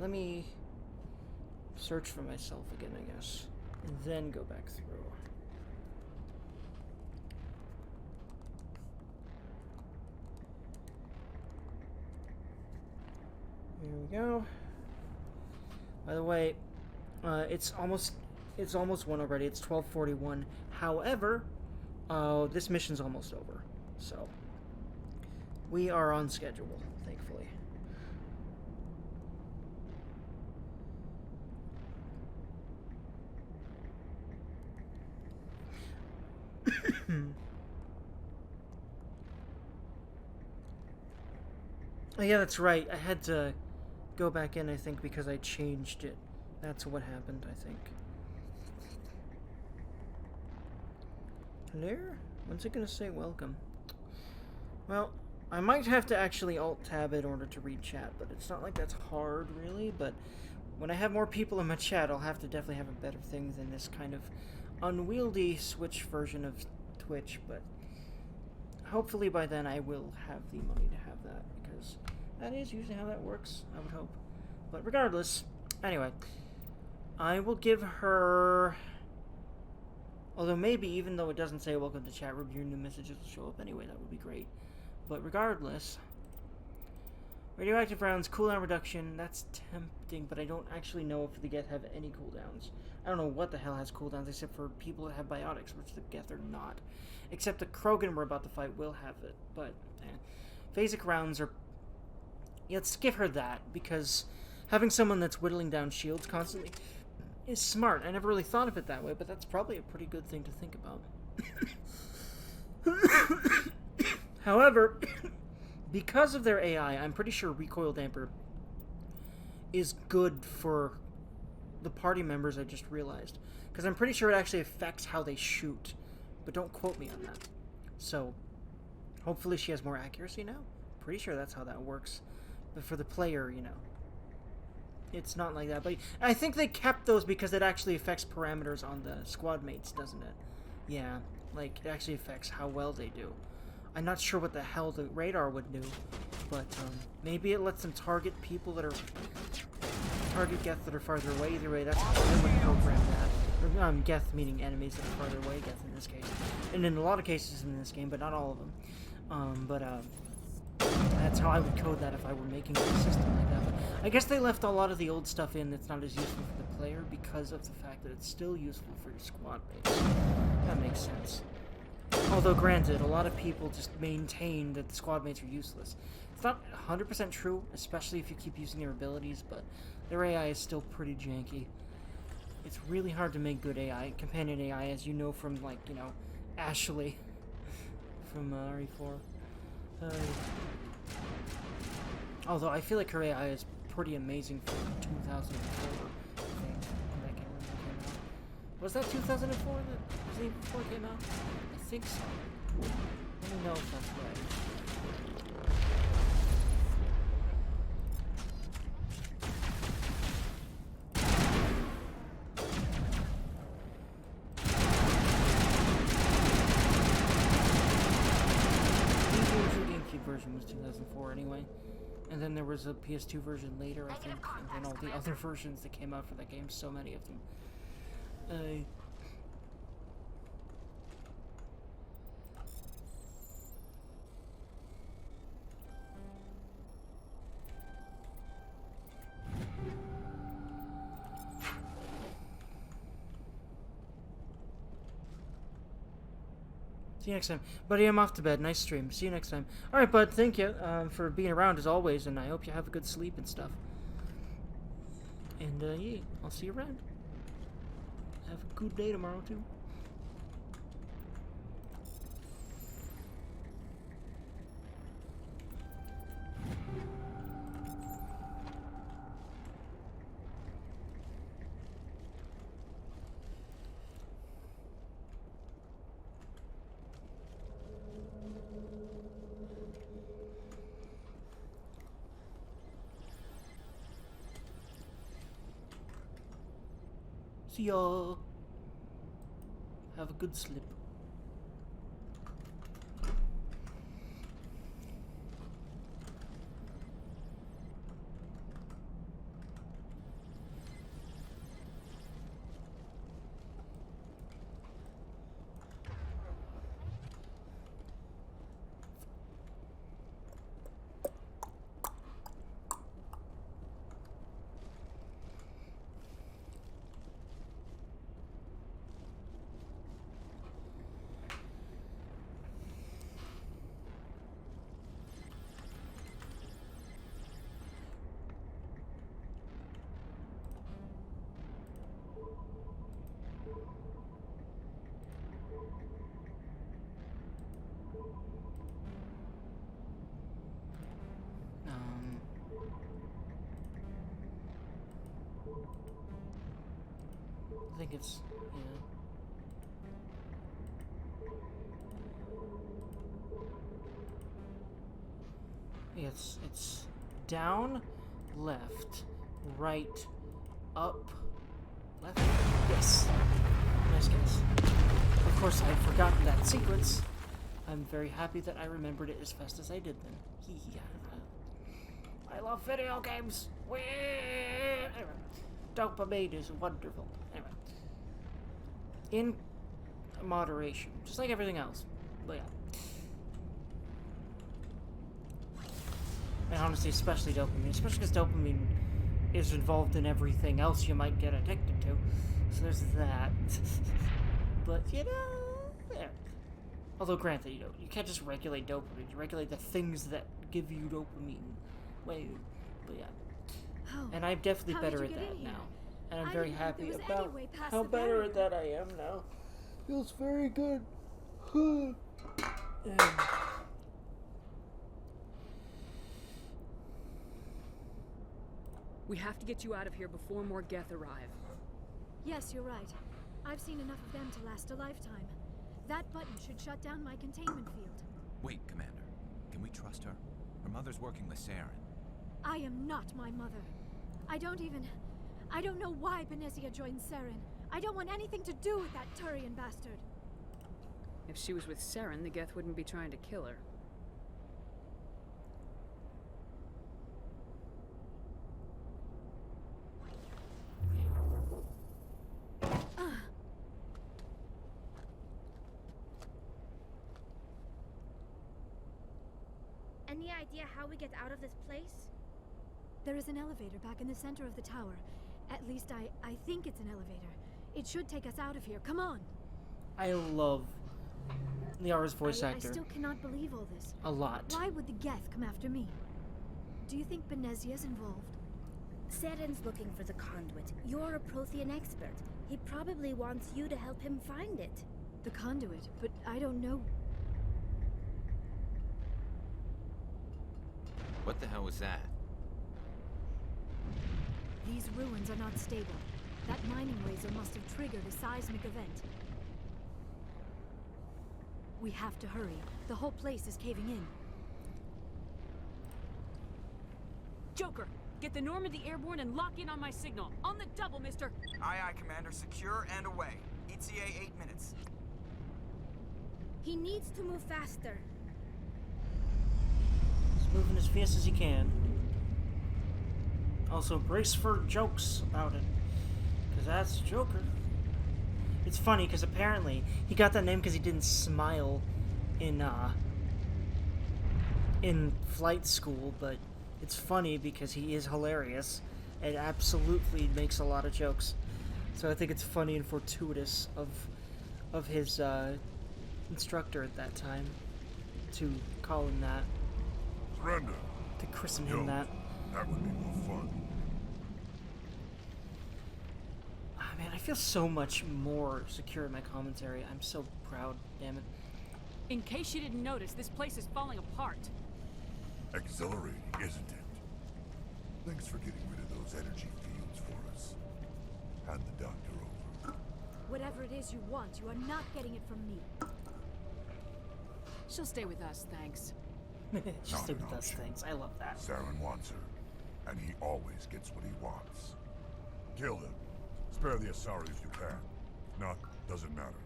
let me search for myself again, I guess, and then go back through. Here we go. By the way, it's almost 1 already. It's 12:41. However, this mission's almost over, so we are on schedule, thankfully. Oh yeah, that's right. I had to go back in, I think, because I changed it. That's what happened, I think. Hello? When's it gonna say welcome? Well, I might have to actually alt-tab in order to read chat, but it's not like that's hard, really. But when I have more people in my chat, I'll have to definitely have a better thing than this kind of unwieldy Switch version of Twitch. But hopefully by then I will have the money to have that, because that is usually how that works, I would hope. But regardless, anyway, I will give her... Although maybe, even though it doesn't say welcome to chat room, your new messages will show up anyway. That would be great. But regardless, radioactive rounds, cooldown reduction, that's tempting, but I don't actually know if the Geth have any cooldowns. I don't know what the hell has cooldowns, except for people that have biotics, which the Geth are not. Except the Krogan we're about to fight will have it, but phasic rounds are... Yeah, let's give her that, because having someone that's whittling down shields constantly is smart. I never really thought of it that way, but that's probably a pretty good thing to think about. However, because of their AI, I'm pretty sure Recoil Damper is good for the party members, I just realized. Because I'm pretty sure it actually affects how they shoot. But don't quote me on that. So, hopefully she has more accuracy now. Pretty sure that's how that works. But for the player, you know, it's not like that. But I think they kept those because it actually affects parameters on the squad mates, doesn't it? Yeah, like, it actually affects how well they do. I'm not sure what the hell the radar would do, but maybe it lets them target people that are target Geth that are farther away. Either way, that's how I would program that. Or, Geth meaning enemies that are farther away, Geth in this case. And in a lot of cases in this game, but not all of them. That's how I would code that if I were making a system like that. But I guess they left a lot of the old stuff in that's not as useful for the player because of the fact that it's still useful for your squad mates. That makes sense. Although, granted, a lot of people just maintain that the squad mates are useless. It's not 100% true, especially if you keep using their abilities, but their AI is still pretty janky. It's really hard to make good AI, companion AI, as you know from, like, you know, Ashley from RE4. Although I feel like her AI is pretty amazing for 2004, I think, when that game came out. Was that 2004 that Resident Evil 4 came out? I think so. Let me know if that's right. Version was 2004 anyway, and then there was a PS2 version later, I think, and then all the other versions that came out for that game, so many of them. See you next time. Buddy, I'm off to bed. Nice stream. See you next time. Alright, bud, thank you for being around as always, and I hope you have a good sleep and stuff. And, yeah, I'll see you around. Have a good day tomorrow, too. See ya. Have a good sleep. I think it's, yeah. It's down, left, right, up, left. Yes. Nice guess. Of course, I've forgotten that sequence. I'm very happy that I remembered it as fast as I did then. I love video games. Anyway, dopamine is wonderful. Anyway. In moderation, just like everything else. But yeah. And honestly, especially dopamine. Especially because dopamine is involved in everything else you might get addicted to. So there's that. But, you know... Yeah. Although, granted, you can't just regulate dopamine. You regulate the things that give you dopamine. Wait, but yeah. Oh, and I'm definitely better at that now. And I'm very happy about how better at that I am now. Feels very good. We have to get you out of here before more Geth arrive. Yes, you're right. I've seen enough of them to last a lifetime. That button should shut down my containment field. Wait, Commander. Can we trust her? Her mother's working with Saren. I am not my mother. I don't know why Benezia joined Saren. I don't want anything to do with that Turian bastard. If she was with Saren, the Geth wouldn't be trying to kill her. any idea how we get out of this place? There is an elevator back in the center of the tower. At least I think it's an elevator. It should take us out of here. Come on. I love Liara's voice actor. I still cannot believe all this. A lot. Why would the Geth come after me? Do you think Benezia's involved? Seren's looking for the conduit. You're a Prothean expert. He probably wants you to help him find it. The conduit? But I don't know. What the hell was that? These ruins are not stable. That mining laser must have triggered a seismic event. We have to hurry. The whole place is caving in. Joker, get the Normandy airborne and lock in on my signal. On the double, mister. Aye, aye, Commander. Secure and away. ETA 8 minutes. He needs to move faster. He's moving as fast as he can. Also, brace for jokes about it, because that's Joker. It's funny, because apparently he got that name because he didn't smile in flight school, but it's funny because he is hilarious and absolutely makes a lot of jokes. So I think it's funny and fortuitous of his instructor at that time to call him that. Surrender. To christen him that. That would be more fun. Ah, man, I feel so much more secure in my commentary. I'm so proud, damn it. In case you didn't notice, this place is falling apart. Exhilarating, isn't it? Thanks for getting rid of those energy fields for us. Hand the doctor over. Whatever it is you want, you are not getting it from me. She'll stay with us, thanks. She'll stay with us, thanks. I love that. Saren wants her, and he always gets what he wants. Kill him. Spare the Asari if you can. If not, doesn't matter.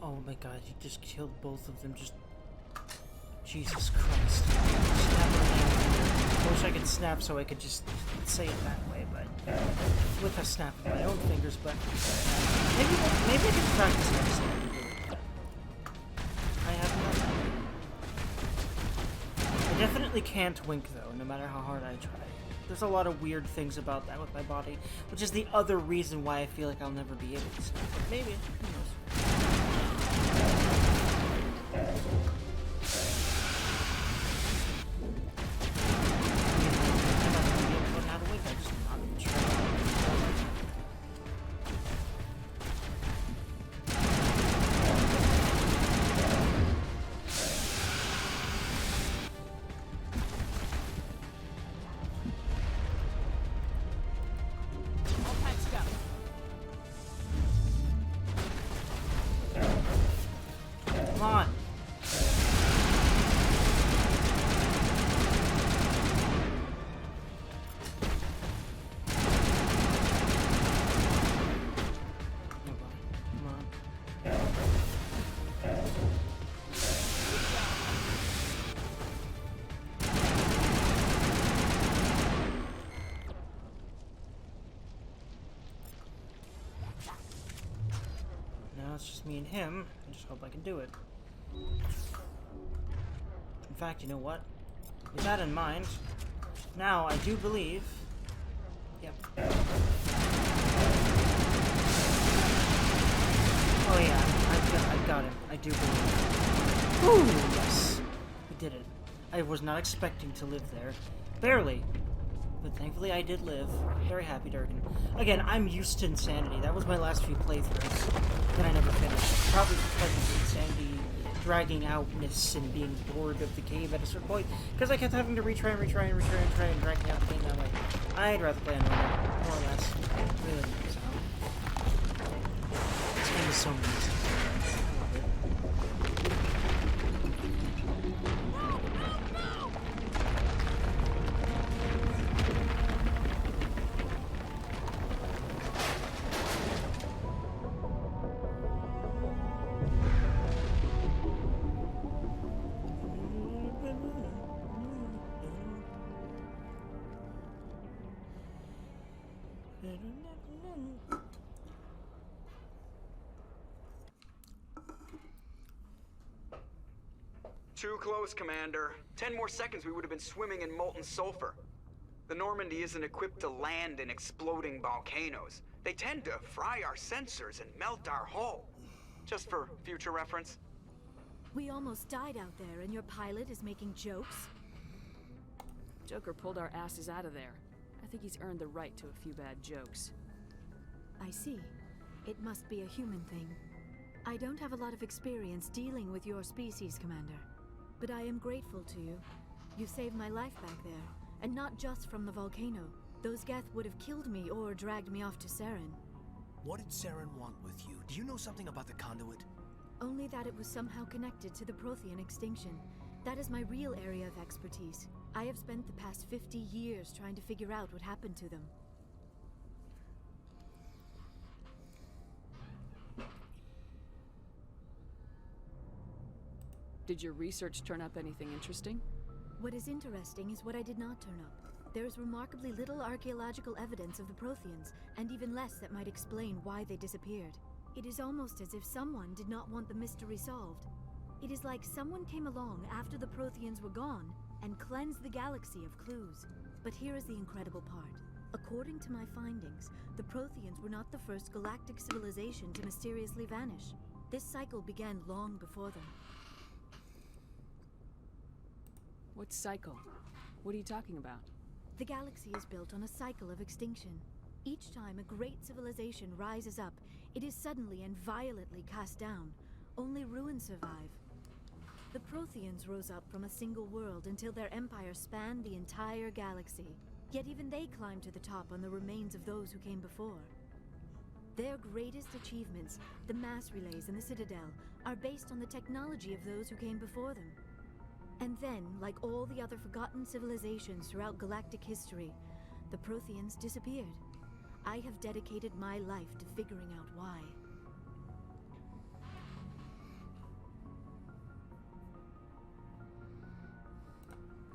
Oh my god, you just killed both of them, just... Jesus Christ. I wish I could snap so I could just say it that way, but... with a snap of my own fingers, but... Maybe I can practice next time to do it, but... I have not. I definitely can't wink, though, no matter how hard I try. There's a lot of weird things about that with my body, which is the other reason why I feel like I'll never be able to snap. Maybe, who knows. It's just me and him. I just hope I can do it. In fact, you know what? With that in mind, now I do believe... Yep. Oh yeah, I got him. I do believe. Ooh, yes! We did it. I was not expecting to live there. Barely. But thankfully I did live. Very happy, Durgan. Again, I'm used to insanity. That was my last few playthroughs that I never finished. Probably because of the insanity, dragging outness, and being bored of the game at a certain point. Because I kept having to retry and dragging out the game that way. I'd rather play on normal, more or less. Really, so. This game is so amazing. Too close, Commander. 10 more seconds we would have been swimming in molten sulfur. The Normandy isn't equipped to land in exploding volcanoes. They tend to fry our sensors and melt our hull. Just for future reference. We almost died out there, and your pilot is making jokes? Joker pulled our asses out of there. I think he's earned the right to a few bad jokes. I see. It must be a human thing. I don't have a lot of experience dealing with your species, Commander. But I am grateful to you. You saved my life back there, and not just from the volcano. Those Geth would have killed me or dragged me off to Saren. What did Saren want with you? Do you know something about the conduit? Only that it was somehow connected to the Prothean extinction. That is my real area of expertise. I have spent the past 50 years trying to figure out what happened to them. Did your research turn up anything interesting? What is interesting is what I did not turn up. There is remarkably little archaeological evidence of the Protheans, and even less that might explain why they disappeared. It is almost as if someone did not want the mystery solved. It is like someone came along after the Protheans were gone and cleansed the galaxy of clues. But here is the incredible part. According to my findings, the Protheans were not the first galactic civilization to mysteriously vanish. This cycle began long before them. What cycle? What are you talking about? The galaxy is built on a cycle of extinction. Each time a great civilization rises up, it is suddenly and violently cast down. Only ruins survive. The Protheans rose up from a single world until their empire spanned the entire galaxy. Yet even they climbed to the top on the remains of those who came before. Their greatest achievements, the mass relays and the Citadel, are based on the technology of those who came before them. And then, like all the other forgotten civilizations throughout galactic history, the Protheans disappeared. I have dedicated my life to figuring out why.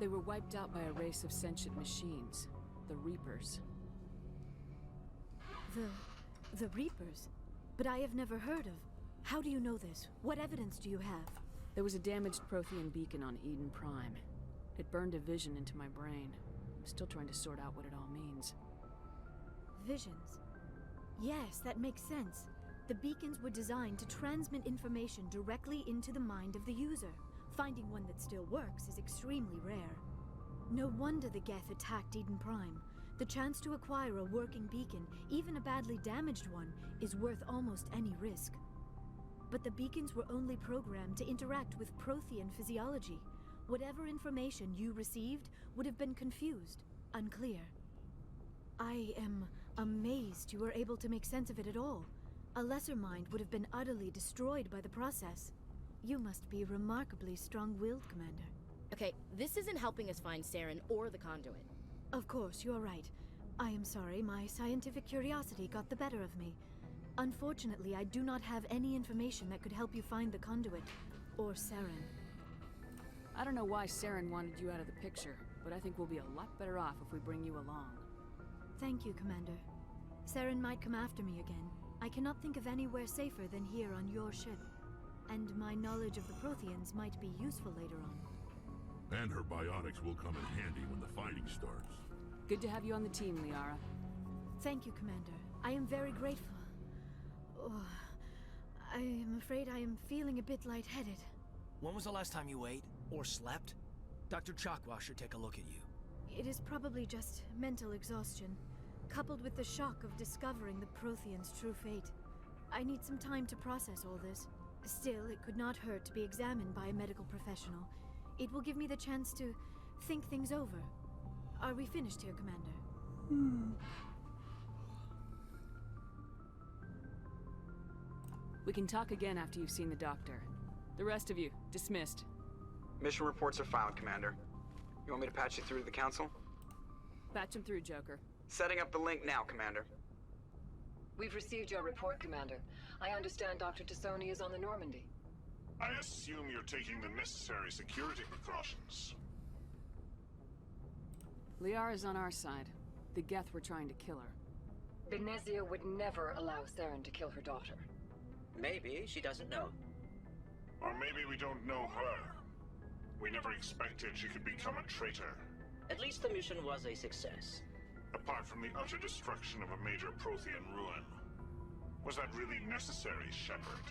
They were wiped out by a race of sentient machines, the Reapers. The Reapers? But I have never heard of. How do you know this? What evidence do you have? There was a damaged Prothean beacon on Eden Prime. It burned a vision into my brain. I'm still trying to sort out what it all means. Visions? Yes, that makes sense. The beacons were designed to transmit information directly into the mind of the user. Finding one that still works is extremely rare. No wonder the Geth attacked Eden Prime. The chance to acquire a working beacon, even a badly damaged one, is worth almost any risk. But the beacons were only programmed to interact with Prothean physiology. Whatever information you received would have been confused, unclear. I am amazed you were able to make sense of it at all. A lesser mind would have been utterly destroyed by the process. You must be remarkably strong-willed, Commander. Okay, this isn't helping us find Saren or the conduit. Of course, you're right. I am sorry, my scientific curiosity got the better of me. Unfortunately, I do not have any information that could help you find the conduit, or Saren. I don't know why Saren wanted you out of the picture, but I think we'll be a lot better off if we bring you along. Thank you, Commander. Saren might come after me again. I cannot think of anywhere safer than here on your ship. And my knowledge of the Protheans might be useful later on. And her biotics will come in handy when the fighting starts. Good to have you on the team, Liara. Thank you, Commander. I am very grateful. Oh, I am afraid I am feeling a bit lightheaded. When was the last time you ate or slept? Dr. Chakwa should take a look at you. It is probably just mental exhaustion, coupled with the shock of discovering the Protheans' true fate. I need some time to process all this. Still, it could not hurt to be examined by a medical professional. It will give me the chance to think things over. Are we finished here, Commander? We can talk again after you've seen the doctor. The rest of you, dismissed. Mission reports are filed, Commander. You want me to patch you through to the Council? Patch him through, Joker. Setting up the link now, Commander. We've received your report, Commander. I understand Dr. Tassoni is on the Normandy. I assume you're taking the necessary security precautions. Liara's on our side. The Geth were trying to kill her. Benezia would never allow Saren to kill her daughter. Maybe she doesn't know. Or maybe we don't know her. We never expected she could become a traitor. At least the mission was a success. Apart from the utter destruction of a major Prothean ruin. Was that really necessary, Shepard?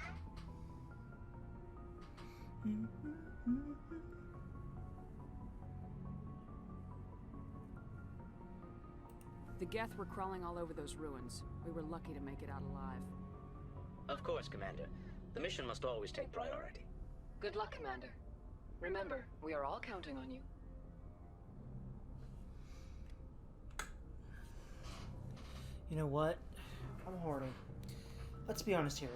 The Geth were crawling all over those ruins. We were lucky to make it out alive. Of course, Commander. The mission must always take priority. Good luck, Commander. Remember, we are all counting on you. You know what? I'm hoarding. Let's be honest here.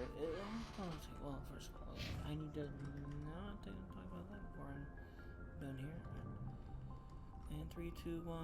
Well, first of all, I need to not talk about that before I'm done here. And 3, 2, 1.